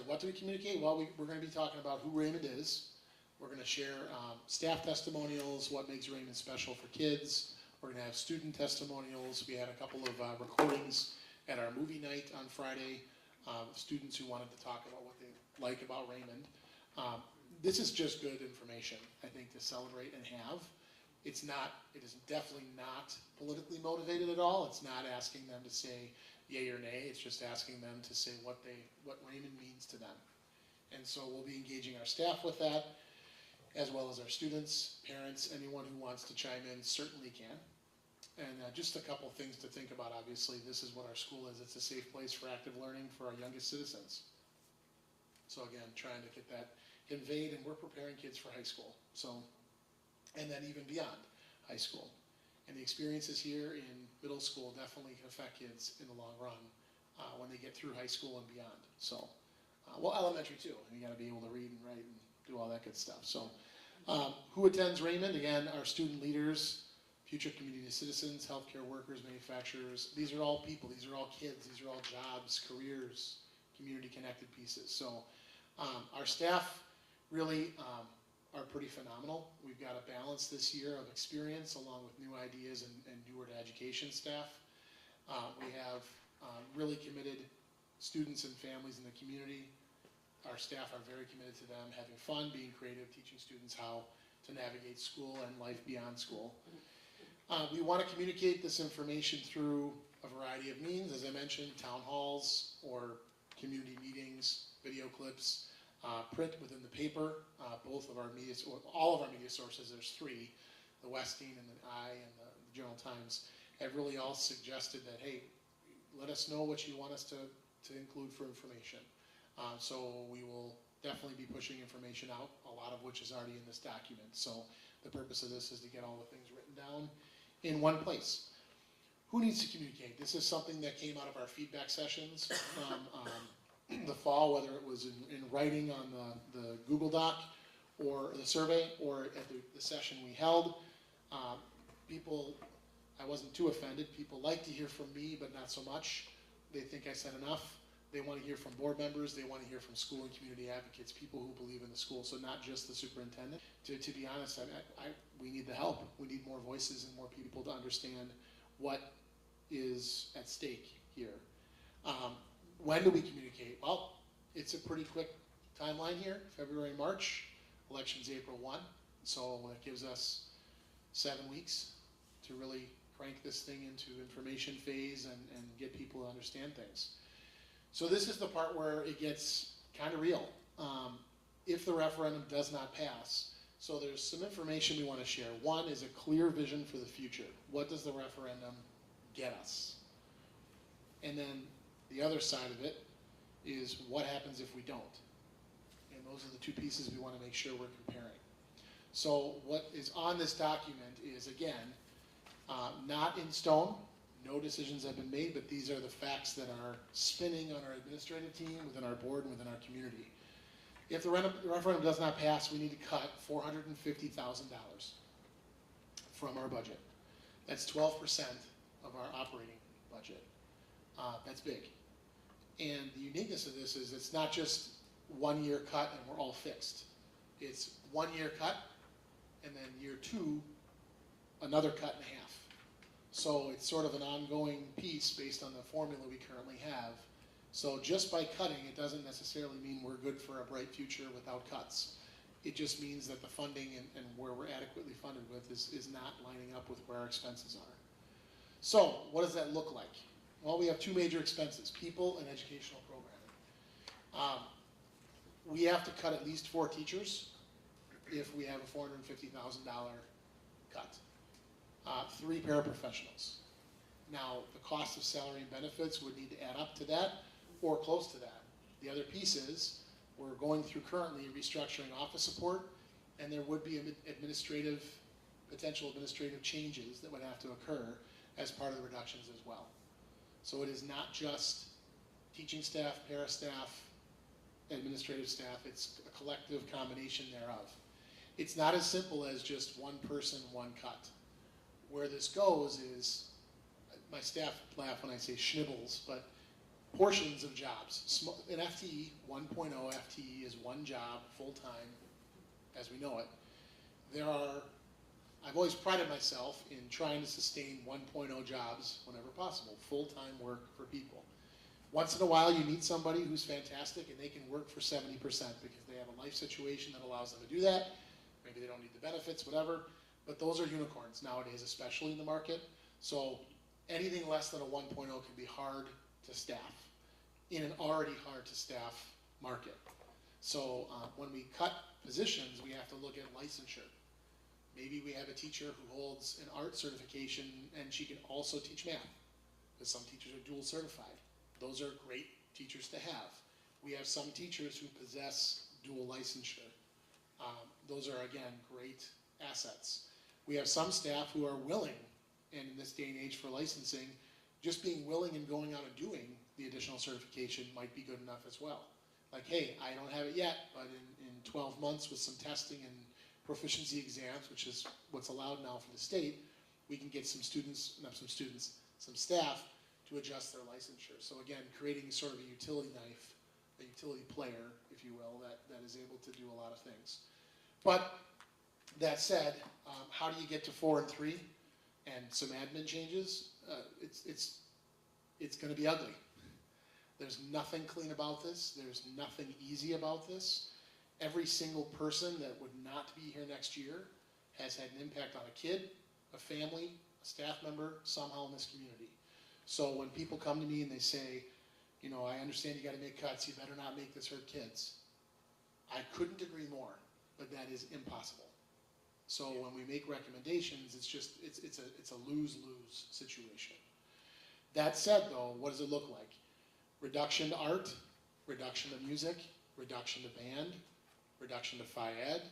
what do we communicate? Well, we're going to be talking about who Raymond is. We're going to share staff testimonials, what makes Raymond special for kids. We're going to have student testimonials. We had a couple of recordings at our movie night on Friday, students who wanted to talk about what they like about Raymond. This is just good information, I think, to celebrate and have. It is definitely not politically motivated at all. It's not asking them to say yay or nay. It's just asking them to say what Raymond means to them. And so we'll be engaging our staff with that, as well as our students, parents, anyone who wants to chime in certainly can. And just a couple things to think about, obviously. This is what our school is. It's a safe place for active learning for our youngest citizens. So again, trying to get that conveyed, and we're preparing kids for high school. So, and then even beyond high school. And the experiences here in middle school definitely can affect kids in the long run when they get through high school and beyond. So, elementary too. And you got to be able to read and write and do all that good stuff. So, who attends Raymond? Again, our student leaders, future community citizens, healthcare workers, manufacturers. These are all people. These are all kids. These are all jobs, careers, community-connected pieces. So, our staff really are pretty phenomenal. We've got a balance this year of experience along with new ideas and newer to education staff. We have really committed students and families in the community. Our staff are very committed to them having fun, being creative, teaching students how to navigate school and life beyond school. We want to communicate this information through a variety of means, as I mentioned, town halls or community meetings, video clips, print within the paper, both of our media, all of our media sources, there's three, the Westing and the Eye and the Journal Times, have really all suggested that, hey, let us know what you want us to include for information. So we will definitely be pushing information out, a lot of which is already in this document. So the purpose of this is to get all the things written down in one place. Who needs to communicate? This is something that came out of our feedback sessions from the fall, whether it was in writing on the Google Doc or the survey or at the session we held. People, I wasn't too offended. People like to hear from me, but not so much. They think I said enough. They want to hear from board members. They want to hear from school and community advocates, people who believe in the school. So not just the superintendent. To be honest, we need the help. We need more voices and more people to understand what is at stake here. When do we communicate? Well, it's a pretty quick timeline here, February, March. Election's April 1. So that gives us 7 weeks to really crank this thing into information phase and get people to understand things. So this is the part where it gets kind of real. If the referendum does not pass, so there's some information we want to share. One is a clear vision for the future. What does the referendum get us? And then the other side of it is what happens if we don't? And those are the two pieces we want to make sure we're comparing. So what is on this document is, again, not in stone. No decisions have been made, but these are the facts that are spinning on our administrative team, within our board, and within our community. If the referendum does not pass, we need to cut $450,000 from our budget. That's 12% of our operating budget. That's big. And the uniqueness of this is it's not just 1 year cut and we're all fixed. It's 1 year cut, and then year 2, another cut in half. So it's sort of an ongoing piece based on the formula we currently have. So just by cutting, it doesn't necessarily mean we're good for a bright future without cuts. It just means that the funding and where we're adequately funded with is not lining up with where our expenses are. So what does that look like? Well, we have 2 major expenses, people and educational programming. We have to cut at least 4 teachers if we have a $450,000 cut. 3 paraprofessionals. Now, the cost of salary and benefits would need to add up to that or close to that. The other piece is we're going through currently restructuring office support, and there would be potential administrative changes that would have to occur as part of the reductions as well. So it is not just teaching staff, para staff, administrative staff, it's a collective combination thereof. It's not as simple as just one person, one cut. Where this goes is, my staff laugh when I say schnibbles, but portions of jobs. An FTE, 1.0 FTE is one job, full-time, as we know it. I've always prided myself in trying to sustain 1.0 jobs whenever possible, full-time work for people. Once in a while you meet somebody who's fantastic and they can work for 70% because they have a life situation that allows them to do that. Maybe they don't need the benefits, whatever. But those are unicorns nowadays, especially in the market. So anything less than a 1.0 can be hard to staff in an already hard to staff market. So when we cut positions, we have to look at licensure. Maybe we have a teacher who holds an art certification and she can also teach math, because some teachers are dual certified. Those are great teachers to have. We have some teachers who possess dual licensure. Those are, again, great assets. We have some staff who are willing, and in this day and age for licensing, just being willing and going out and doing the additional certification might be good enough as well. Like, hey, I don't have it yet, but in 12 months with some testing and proficiency exams, which is what's allowed now for the state, we can get some staff to adjust their licensure. So again, creating sort of a utility knife, a utility player, if you will, that is able to do a lot of things. But that said, how do you get to 4 and 3 and some admin changes? It's going to be ugly. There's nothing clean about this. There's nothing easy about this. Every single person that would not be here next year has had an impact on a kid, a family, a staff member, somehow in this community. So when people come to me and they say, you know, I understand you got to make cuts, you better not make this hurt kids. I couldn't agree more, but that is impossible. So when we make recommendations, it's a lose-lose situation. That said though, what does it look like? Reduction to art, reduction to music, reduction to band, reduction to Phi Ed,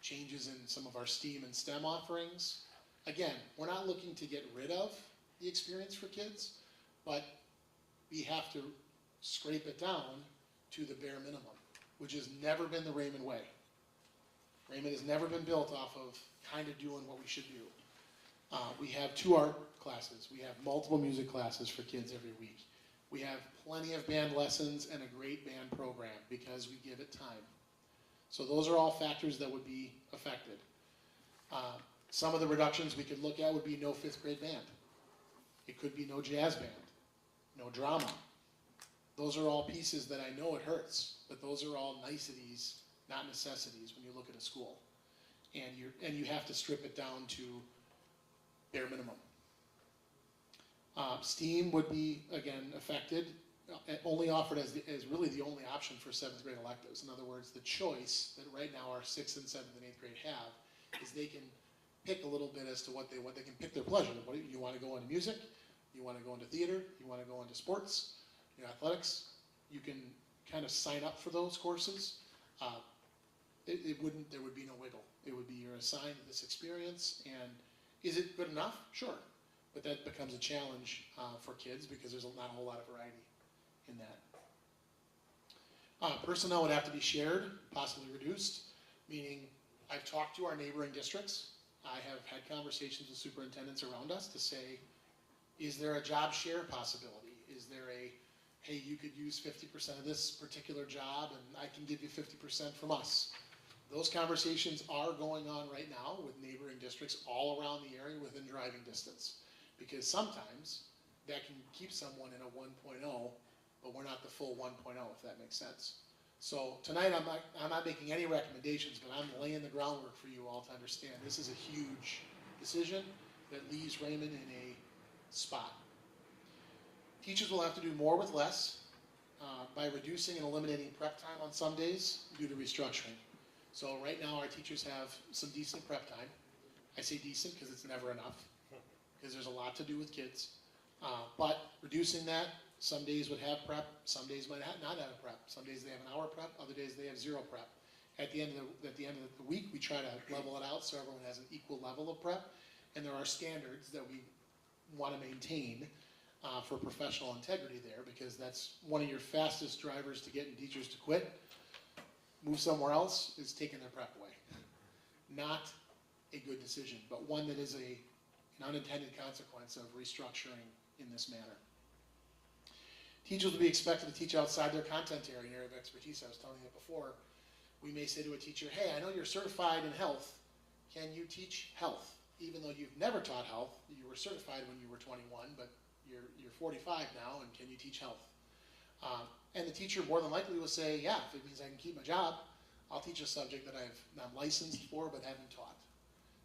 changes in some of our STEAM and STEM offerings. Again, we're not looking to get rid of the experience for kids, but we have to scrape it down to the bare minimum, which has never been the Raymond way. Raymond has never been built off of kind of doing what we should do. We have 2 art classes. We have multiple music classes for kids every week. We have plenty of band lessons and a great band program because we give it time. So those are all factors that would be affected. Some of the reductions we could look at would be no 5th grade band. It could be no jazz band, no drama. Those are all pieces that I know it hurts, but those are all niceties, not necessities when you look at a school. And you have to strip it down to bare minimum. STEAM would be, again, affected, only offered as really the only option for 7th grade electives. In other words, the choice that right now our 6th and 7th and 8th grade have is they can pick a little bit as to what they can pick their pleasure. What do you want to go into music? You want to go into theater? You want to go into sports? Athletics? You can kind of sign up for those courses. There would be no wiggle. It would be you're assigned this experience, and is it good enough? Sure. But that becomes a challenge for kids because there's not a whole lot of variety in that. Personnel would have to be shared, possibly reduced, meaning I've talked to our neighboring districts. I have had conversations with superintendents around us to say, is there a job share possibility? Is there a, hey, you could use 50% of this particular job and I can give you 50% from us? Those conversations are going on right now with neighboring districts all around the area within driving distance. Because sometimes that can keep someone in a 1.0, but we're not the full 1.0, if that makes sense. So tonight I'm not making any recommendations, but I'm laying the groundwork for you all to understand this is a huge decision that leaves Raymond in a spot. Teachers will have to do more with less by reducing and eliminating prep time on some days due to restructuring. So right now our teachers have some decent prep time. I say decent because it's never enough, because there's a lot to do with kids. But reducing that, some days would have prep, some days might not have a prep. Some days they have an hour prep, other days they have 0 prep. At the end of the week, we try to level it out so everyone has an equal level of prep. And there are standards that we want to maintain for professional integrity there, because that's one of your fastest drivers to getting teachers to quit. Move somewhere else is taking their prep away. Not a good decision, but one that is an unintended consequence of restructuring in this manner. Teachers will be expected to teach outside their content area of expertise. I was telling you before. We may say to a teacher, hey, I know you're certified in health. Can you teach health? Even though you've never taught health, you were certified when you were 21, but you're 45 now, and can you teach health? And the teacher more than likely will say, yeah, if it means I can keep my job, I'll teach a subject that I'm licensed for but haven't taught.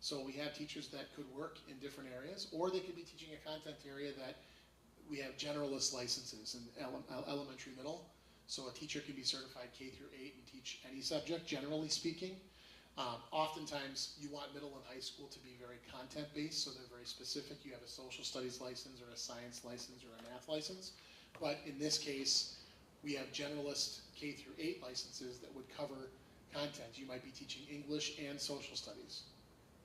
So we have teachers that could work in different areas, or they could be teaching a content area that we have generalist licenses in elementary, middle. So a teacher can be certified K through 8 and teach any subject, generally speaking. Oftentimes you want middle and high school to be very content-based, so they're very specific. You have a social studies license or a science license or a math license. But in this case, we have generalist K through 8 licenses that would cover content. You might be teaching English and social studies.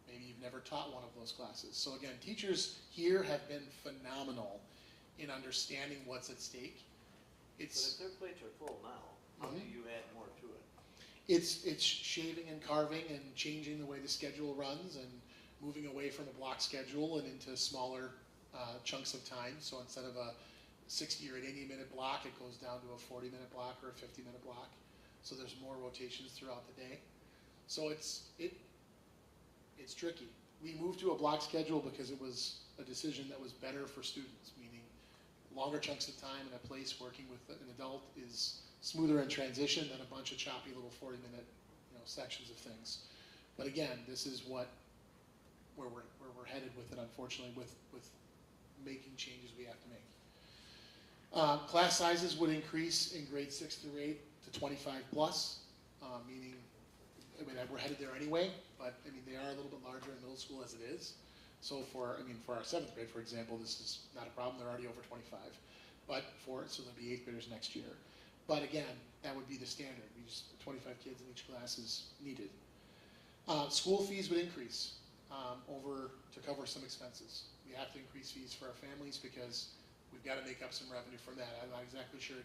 Maybe you've never taught one of those classes. So again, teachers here have been phenomenal in understanding what's at stake. But if their plates are full now, how do you add more to it? It's shaving and carving and changing the way the schedule runs and moving away from a block schedule and into smaller chunks of time. So instead of a 60 or an 80-minute block, it goes down to a 40-minute block or a 50-minute block. So there's more rotations throughout the day. So it's tricky. We moved to a block schedule because it was a decision that was better for students, meaning longer chunks of time in a place working with an adult is smoother in transition than a bunch of choppy little 40-minute sections of things. But again, this is where we're headed with it, unfortunately, with making changes we have to make. Class sizes would increase in grades 6 through 8 to 25 plus. meaning, I mean, we're headed there anyway, but I mean, they are a little bit larger in middle school as it is. So for our 7th grade, for example, this is not a problem, they're already over 25. But so there'll be 8th graders next year. But again, that would be the standard. 25 kids in each class is needed. School fees would increase to cover some expenses. We have to increase fees for our families because we've got to make up some revenue from that. I'm not exactly sure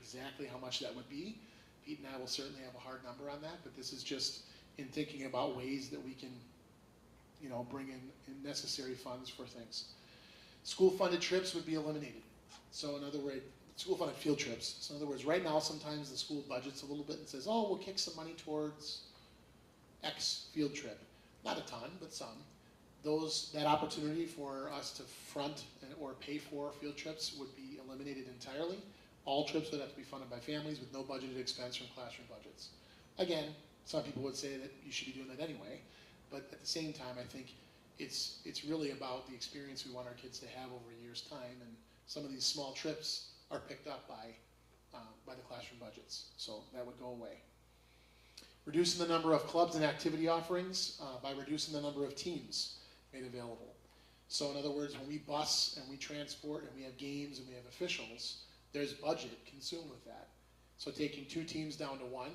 how much that would be. Pete and I will certainly have a hard number on that, but this is just in thinking about ways that we can, bring in necessary funds for things. School-funded trips would be eliminated. So in other words, school-funded field trips. So in other words, right now, sometimes the school budgets a little bit and says, oh, we'll kick some money towards X field trip. Not a ton, but some. That opportunity for us to front or pay for field trips would be eliminated entirely. All trips would have to be funded by families with no budgeted expense from classroom budgets. Again, some people would say that you should be doing that anyway, but at the same time, I think it's really about the experience we want our kids to have over a year's time, and some of these small trips are picked up by the classroom budgets, so that would go away. Reducing the number of clubs and activity offerings by reducing the number of teams made available. So in other words, when we bus and we transport and we have games and we have officials, there's budget consumed with that. So taking 2 teams down to 1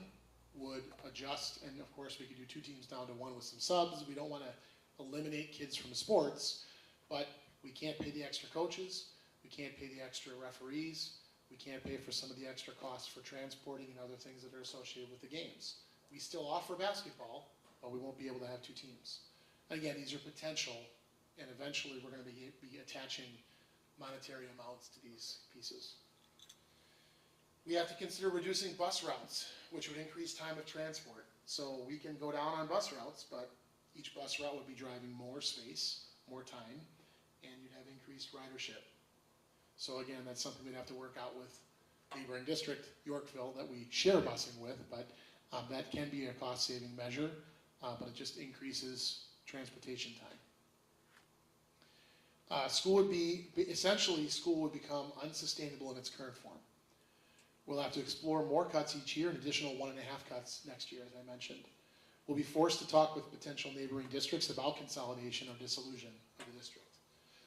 would adjust, and of course we could do 2 teams down to 1 with some subs. We don't want to eliminate kids from sports, but we can't pay the extra coaches, we can't pay the extra referees, we can't pay for some of the extra costs for transporting and other things that are associated with the games. We still offer basketball, but we won't be able to have 2 teams. Again, these are potential, and eventually we're going to be attaching monetary amounts to these pieces. We have to consider reducing bus routes, which would increase time of transport. So we can go down on bus routes, but each bus route would be driving more space, more time, and you'd have increased ridership. So again, that's something we'd have to work out with neighboring district, Yorkville, that we share busing with, but that can be a cost-saving measure, but it just increases transportation time. School would become unsustainable in its current form. We'll have to explore more cuts each year, an additional 1.5 cuts next year, as I mentioned. We'll be forced to talk with potential neighboring districts about consolidation or dissolution of the district.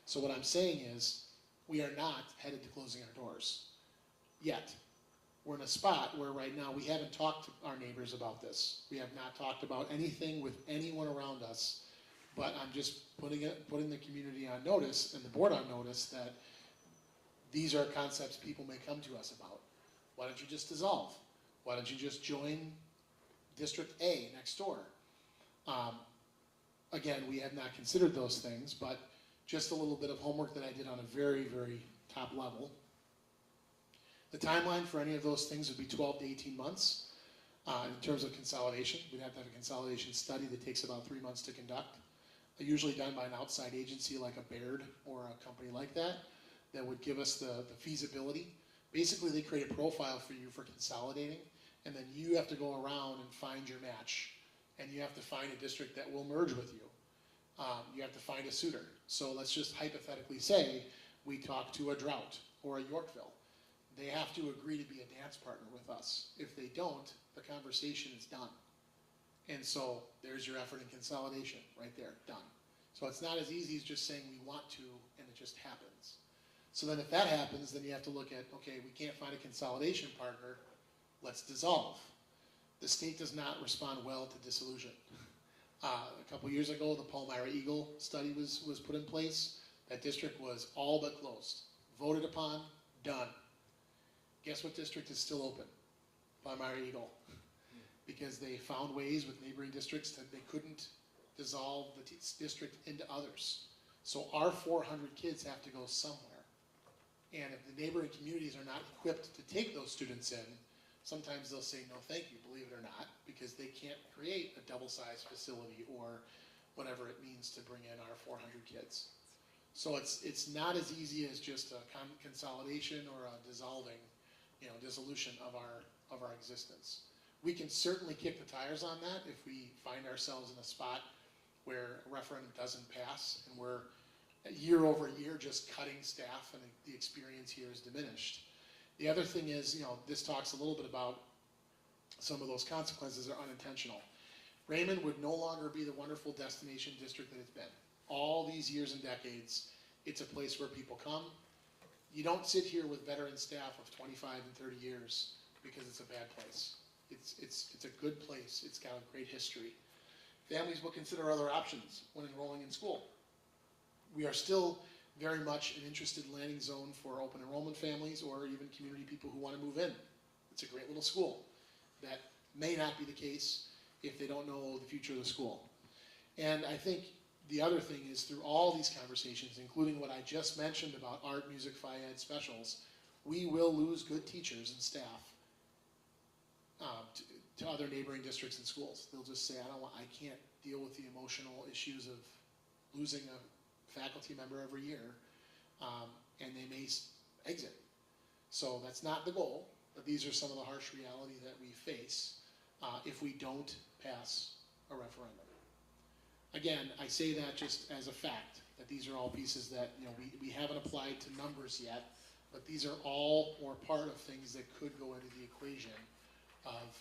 So what I'm saying is, we are not headed to closing our doors yet. We're in a spot where right now we haven't talked to our neighbors about this. We have not talked about anything with anyone around us, but I'm just putting the community on notice and the board on notice that these are concepts people may come to us about. Why don't you just dissolve? Why don't you just join District A next door? Again, we have not considered those things, but just a little bit of homework that I did on a very, very top level. The timeline for any of those things would be 12 to 18 months. In terms of consolidation, we'd have to have a consolidation study that takes about 3 months to conduct. Usually done by an outside agency like a Baird or a company like that, that would give us the feasibility. Basically, they create a profile for you for consolidating, and then you have to go around and find your match, and you have to find a district that will merge with you. You have to find a suitor. So let's just hypothetically say we talk to a Drought or a Yorkville. They have to agree to be a dance partner with us. If they don't, the conversation is done. And so there's your effort in consolidation right there, done. So it's not as easy as just saying we want to and it just happens. So then if that happens, then you have to look at, okay, we can't find a consolidation partner, let's dissolve. The state does not respond well to dissolution. A couple years ago, the Palmyra Eagle study was put in place. That district was all but closed. Voted upon, done. Guess what district is still open? Palmyra Eagle. Because they found ways with neighboring districts that they couldn't dissolve the district into others. So our 400 kids have to go somewhere. And if the neighboring communities are not equipped to take those students in, sometimes they'll say no thank you, believe it or not, because they can't create a double-sized facility or whatever it means to bring in our 400 kids. So it's not as easy as just a consolidation or a dissolving, dissolution of our existence. We can certainly kick the tires on that if we find ourselves in a spot where a referendum doesn't pass and we're year over year just cutting staff and the experience here is diminished. The other thing is, this talks a little bit about some of those consequences are unintentional. Raymond would no longer be the wonderful destination district that it's been. All these years and decades, it's a place where people come. You don't sit here with veteran staff of 25 and 30 years because it's a bad place. It's a good place. It's got a great history. Families will consider other options when enrolling in school. We are still very much an interested landing zone for open enrollment families or even community people who want to move in. It's a great little school. That may not be the case if they don't know the future of the school. And I think the other thing is through all these conversations, including what I just mentioned about art, music, phy-ed specials, we will lose good teachers and staff to other neighboring districts and schools. They'll just say, I can't deal with the emotional issues of losing a faculty member every year, and they may exit. So that's not the goal, but these are some of the harsh reality that we face if we don't pass a referendum. Again, I say that just as a fact, that these are all pieces that we haven't applied to numbers yet, but these are all or part of things that could go into the equation of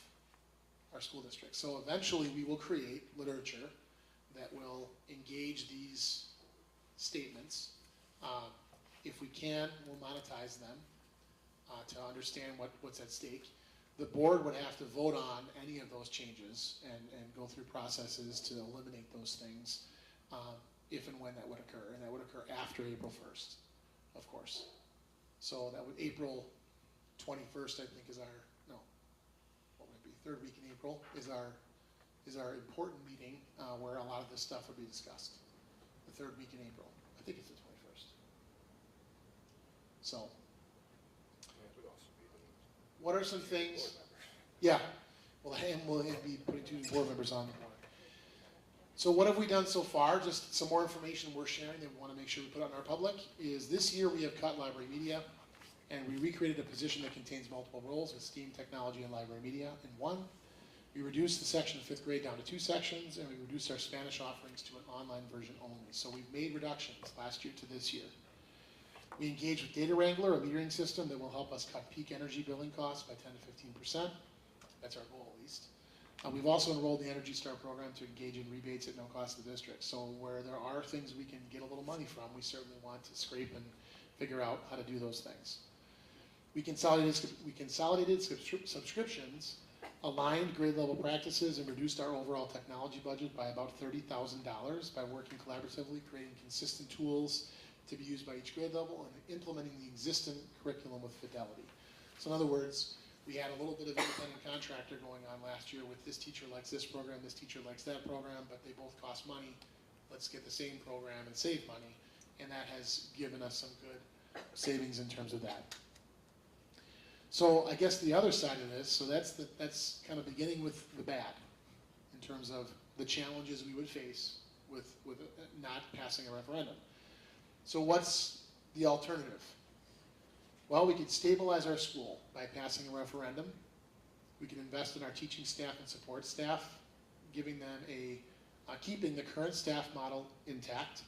our school district. So eventually we will create literature that will engage these statements. If we can, we'll monetize them to understand what's at stake. The board would have to vote on any of those changes and go through processes to eliminate those things if and when that would occur. And that would occur after April 1st, of course. So that would April 21st, I think, is our, no, what would it be, third week in April is our important meeting where a lot of this stuff would be discussed. The third week in April. I think it's the 21st. So, what are some things? Yeah, well, and we'll be putting 2 board members on. So what have we done so far? Just some more information we're sharing that we want to make sure we put out in our public is this year we have cut library media, and we recreated a position that contains multiple roles with STEAM, technology, and library media in one. We reduced the section of 5th grade down to 2 sections, and we reduced our Spanish offerings to an online version only. So we've made reductions last year to this year. We engaged with Data Wrangler, a metering system that will help us cut peak energy billing costs by 10 to 15%. That's our goal, at least. We've also enrolled the Energy Star program to engage in rebates at no cost to the district. So where there are things we can get a little money from, we certainly want to scrape and figure out how to do those things. We consolidated subscriptions, aligned grade level practices, and reduced our overall technology budget by about $30,000 by working collaboratively, creating consistent tools to be used by each grade level and implementing the existing curriculum with fidelity. So in other words, we had a little bit of independent contractor going on last year with this teacher likes this program, this teacher likes that program, but they both cost money. Let's get the same program and save money. And that has given us some good savings in terms of that. So I guess the other side of this, so that's kind of beginning with the bad in terms of the challenges we would face with not passing a referendum. So what's the alternative? Well, we could stabilize our school by passing a referendum. We can invest in our teaching staff and support staff, giving them keeping the current staff model intact,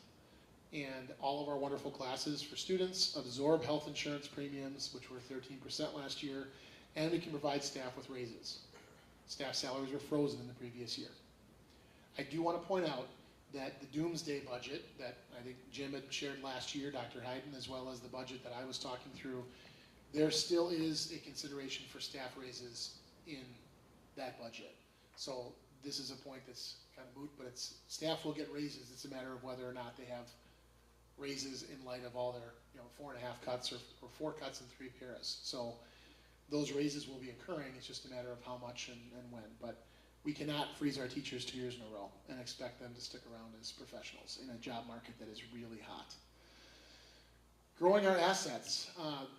and all of our wonderful classes for students, absorb health insurance premiums, which were 13% last year, and we can provide staff with raises. Staff salaries were frozen in the previous year. I do want to point out that the doomsday budget that I think Jim had shared last year, Dr. Hayden, as well as the budget that I was talking through, there still is a consideration for staff raises in that budget. So this is a point that's kind of moot, but staff will get raises. It's a matter of whether or not they have raises in light of all their 4.5 cuts or 4 cuts and 3 paras. So those raises will be occurring. It's just a matter of how much and when. But we cannot freeze our teachers 2 years in a row and expect them to stick around as professionals in a job market that is really hot. Growing our assets.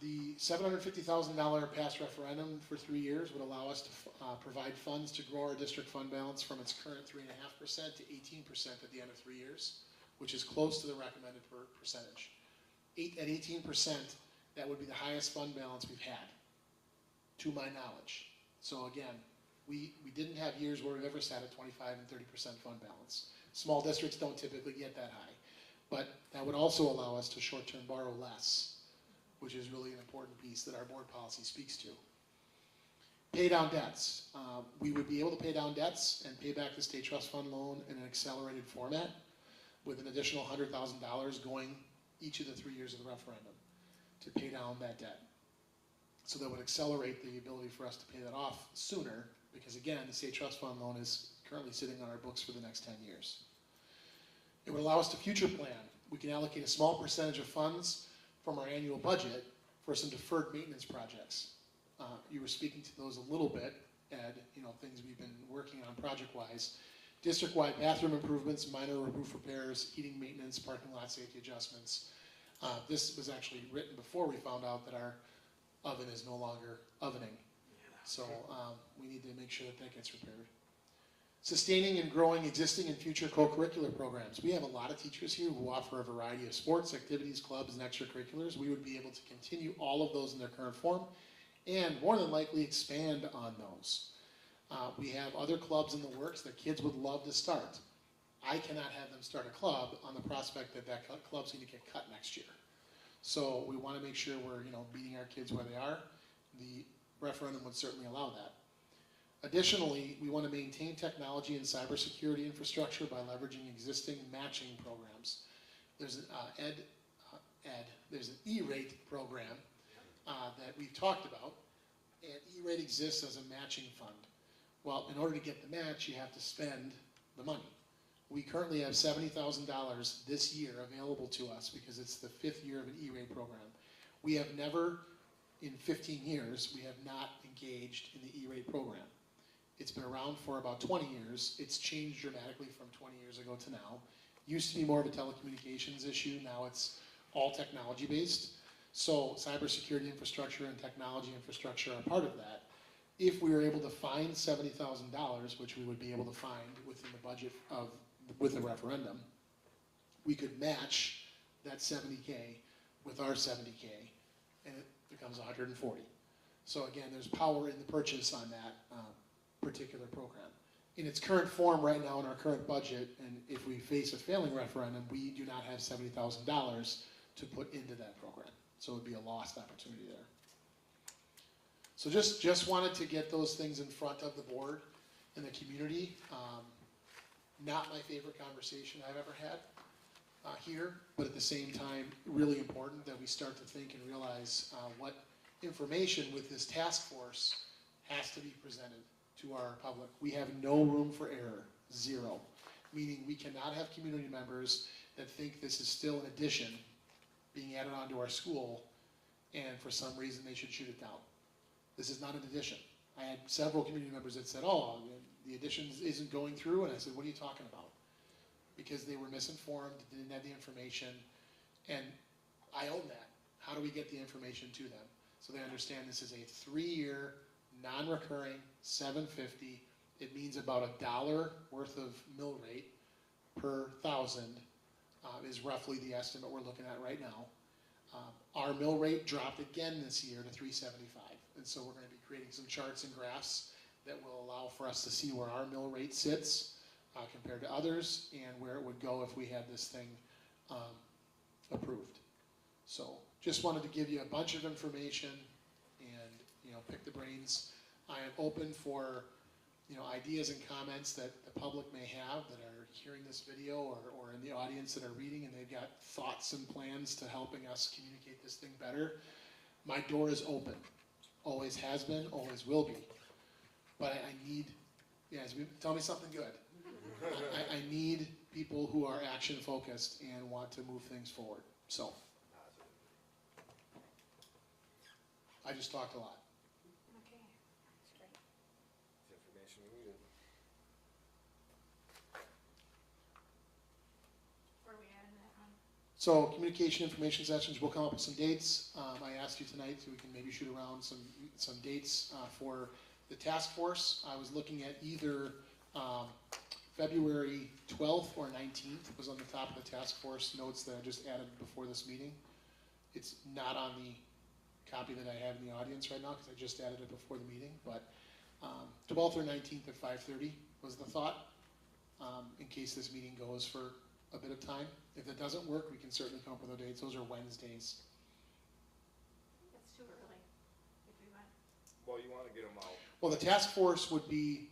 The $750,000 past referendum for 3 years would allow us to provide funds to grow our district fund balance from its current 3.5% to 18% at the end of 3 years, which is close to the recommended percentage. At 18%, that would be the highest fund balance we've had, to my knowledge. So again, we didn't have years where we've ever sat at 25 and 30% fund balance. Small districts don't typically get that high. But that would also allow us to short-term borrow less, which is really an important piece that our board policy speaks to. Pay down debts. We would be able to pay down debts and pay back the state trust fund loan in an accelerated format with an additional $100,000 going each of the 3 years of the referendum to pay down that debt. So that would accelerate the ability for us to pay that off sooner, because again, the state trust fund loan is currently sitting on our books for the next 10 years. It would allow us to future plan. We can allocate a small percentage of funds from our annual budget for some deferred maintenance projects. You were speaking to those a little bit, Ed, things we've been working on project-wise. District-wide bathroom improvements, minor roof repairs, heating maintenance, parking lot safety adjustments. This was actually written before we found out that our oven is no longer ovening. So we need to make sure that that gets repaired. Sustaining and growing existing and future co-curricular programs. We have a lot of teachers here who offer a variety of sports, activities, clubs, and extracurriculars. We would be able to continue all of those in their current form and more than likely expand on those. We have other clubs in the works that kids would love to start. I cannot have them start a club on the prospect that that club's going to get cut next year. So we want to make sure we're meeting our kids where they are. The referendum would certainly allow that. Additionally, we want to maintain technology and cybersecurity infrastructure by leveraging existing matching programs. There's an there's an E-rate program that we've talked about, and E-rate exists as a matching fund. Well, in order to get the match, you have to spend the money. We currently have $70,000 this year available to us because it's the 5th year of an E-rate program. We have never, in 15 years, we have not engaged in the E-rate program. It's been around for about 20 years. It's changed dramatically from 20 years ago to now. Used to be more of a telecommunications issue. Now it's all technology based. So cybersecurity infrastructure and technology infrastructure are part of that. If we were able to find $70,000, which we would be able to find within the budget with the referendum, we could match that 70K with our 70K, and it becomes 140. So again, there's power in the purchase on that particular program. In its current form right now in our current budget, and if we face a failing referendum, we do not have $70,000 to put into that program. So it would be a lost opportunity there. So just wanted to get those things in front of the board and the community. Not my favorite conversation I've ever had here, but at the same time, really important that we start to think and realize what information with this task force has to be presented to our public. We have no room for error, zero. Meaning we cannot have community members that think this is still an addition being added onto our school, and for some reason they should shoot it down. This is not an addition. I had several community members that said, oh, the addition isn't going through, and I said, what are you talking about? Because they were misinformed, didn't have the information, and I own that. How do we get the information to them? So they understand this is a 3-year, non-recurring, $750. It means about $1 worth of mill rate per 1,000 is roughly the estimate we're looking at right now. Our mill rate dropped again this year to $375, and so we're going to be creating some charts and graphs that will allow for us to see where our mill rate sits compared to others and where it would go if we had this thing approved. So just wanted to give you a bunch of information and pick the brains. I am open for ideas and comments that the public may have that are hearing this video or in the audience that are reading, and they've got thoughts and plans to helping us communicate this thing better. My door is open. Always has been, always will be. But I need, tell me something good. I need people who are action focused and want to move things forward. So, I just talked a lot. Okay. That's great. It's information we needed. Where are we at in that one? So communication information sessions, we'll come up with some dates. I asked you tonight so we can maybe shoot around some dates for the task force. I was looking at either February 12th or 19th was on the top of the task force notes that I just added before this meeting. It's not on the copy that I have in the audience right now because I just added it before the meeting, but 12th or 19th at 5:30 was the thought, in case this meeting goes for a bit of time. If it doesn't work, we can certainly come up with those dates. Those are Wednesdays. That's too early, if we went. Well, you want to get them out. Well, the task force would be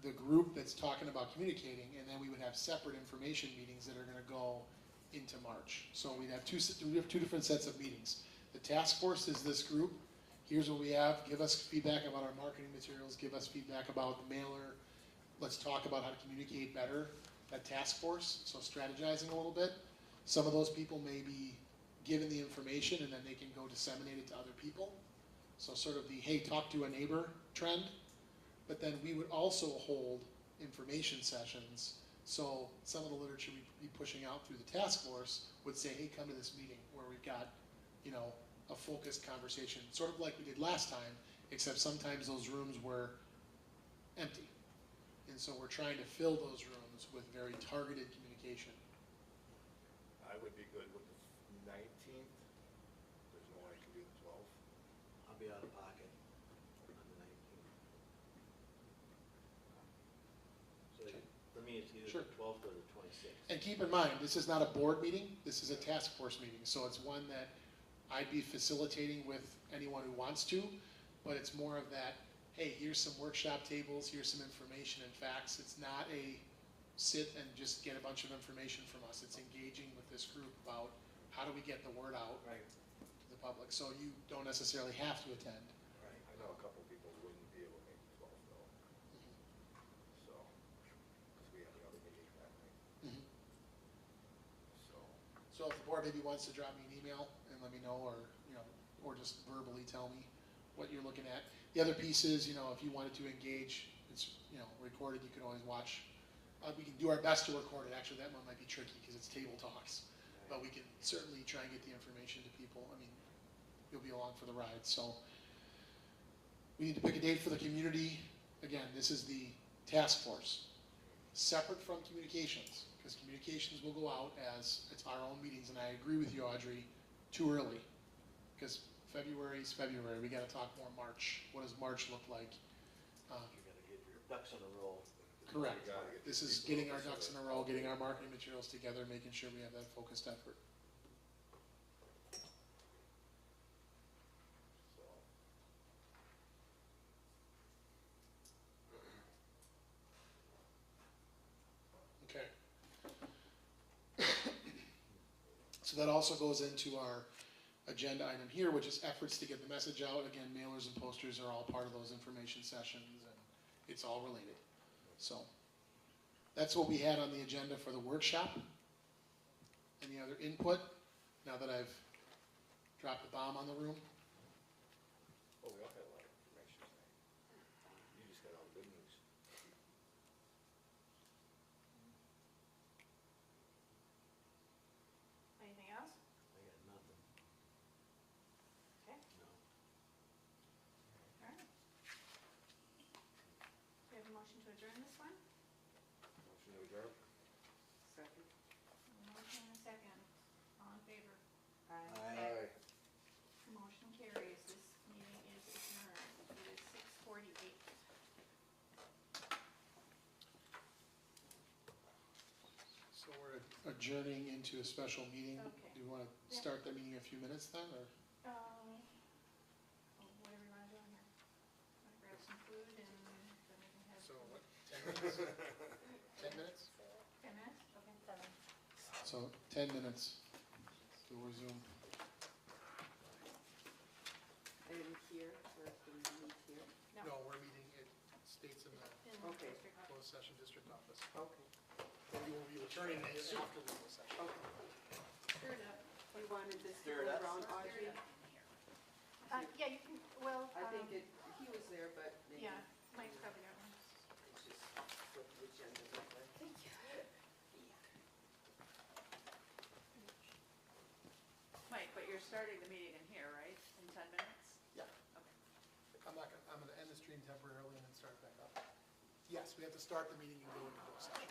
the group that's talking about communicating, and then we would have separate information meetings that are gonna go into March. So we'd have we have two different sets of meetings. The task force is this group. Here's what we have. Give us feedback about our marketing materials. Give us feedback about the mailer. Let's talk about how to communicate better. That task force, so strategizing a little bit. Some of those people may be given the information and then they can go disseminate it to other people. So sort of the, hey, talk to a neighbor trend. But then we would also hold information sessions. So some of the literature we'd be pushing out through the task force would say, hey, come to this meeting where we've got, you know, a focused conversation, sort of like we did last time, except sometimes those rooms were empty. And so we're trying to fill those rooms with very targeted communication. I would be good with the 19th. There's no way I can do the 12th. I'll be out of pocket on the 19th. So for me, it's either Sure. the 12th or the 26th. And keep in mind, this is not a board meeting, this is a task force meeting, so it's one that I'd be facilitating with anyone who wants to, but it's more of that, hey, here's some workshop tables, here's some information and facts. It's not a sit and just get a bunch of information from us. It's engaging with this group about how do we get the word out Right. to the public. So you don't necessarily have to attend. Right. I know a couple people wouldn't be able to make the 12th though. So, because we have another meeting that night. Mhm. So, So if the board maybe wants to drop me an email and let me know, or, you know, or just verbally tell me what you're looking at. The other piece is, you know, if you wanted to engage, it's, you know, recorded, you can always watch. We can do our best to record it. Actually, that one might be tricky because it's table talks. But we can certainly try and get the information to people. I mean, you'll be along for the ride. So we need to pick a date for the community. Again, this is the task force. Separate from communications, because communications will go out as it's our own meetings. And I agree with you, Audrey, too early. Because February is February. We got to talk more March. What does March look like? You gotta get your ducks in a row. Correct. we gotta get This these is people getting our so ducks in that- a row, getting our marketing materials together, making sure we have that focused effort. So, Okay. So that also goes into our agenda item here, which is efforts to get the message out. Again, mailers and posters are all part of those information sessions, and it's all related. So that's what we had on the agenda for the workshop. Any other input, now that I've dropped the bomb on the room? oh, we all had a lot of information tonight. You just got all the good news. Anything else? I got nothing. Okay. No. All right. We have a motion to adjourn this one? Motion to adjourn? Second. A motion and a second. All in favor? Aye. Motion carries. This meeting is adjourned. It is 6:48. So we're adjourning into a special meeting. Okay. Do you want to Yeah. start the meeting in a few minutes then, or? Whatever you want to do in here. Want to grab some food and then we can have. So what, 10 minutes? 10 minutes? 10 minutes? Okay. 7. So 10 minutes to resume. And here, where's the meet here? No. No, we're meeting, it states in the In the Okay. district office. closed session district office. Okay, And we will be returning after the closed session. okay. Stir it up. You wanted this to Stir it go up. around, Stir Audrey? it up in here. Yeah, you can, well, I think it, he was there, but maybe. yeah, Mike's probably got one. It's just what the agenda looked like. Thank you. Mike, but you're starting the meeting in here, right, in 10 minutes? Yeah. I'm gonna end the stream temporarily and then start it back up. Yes, we have to start the meeting and go into closed session.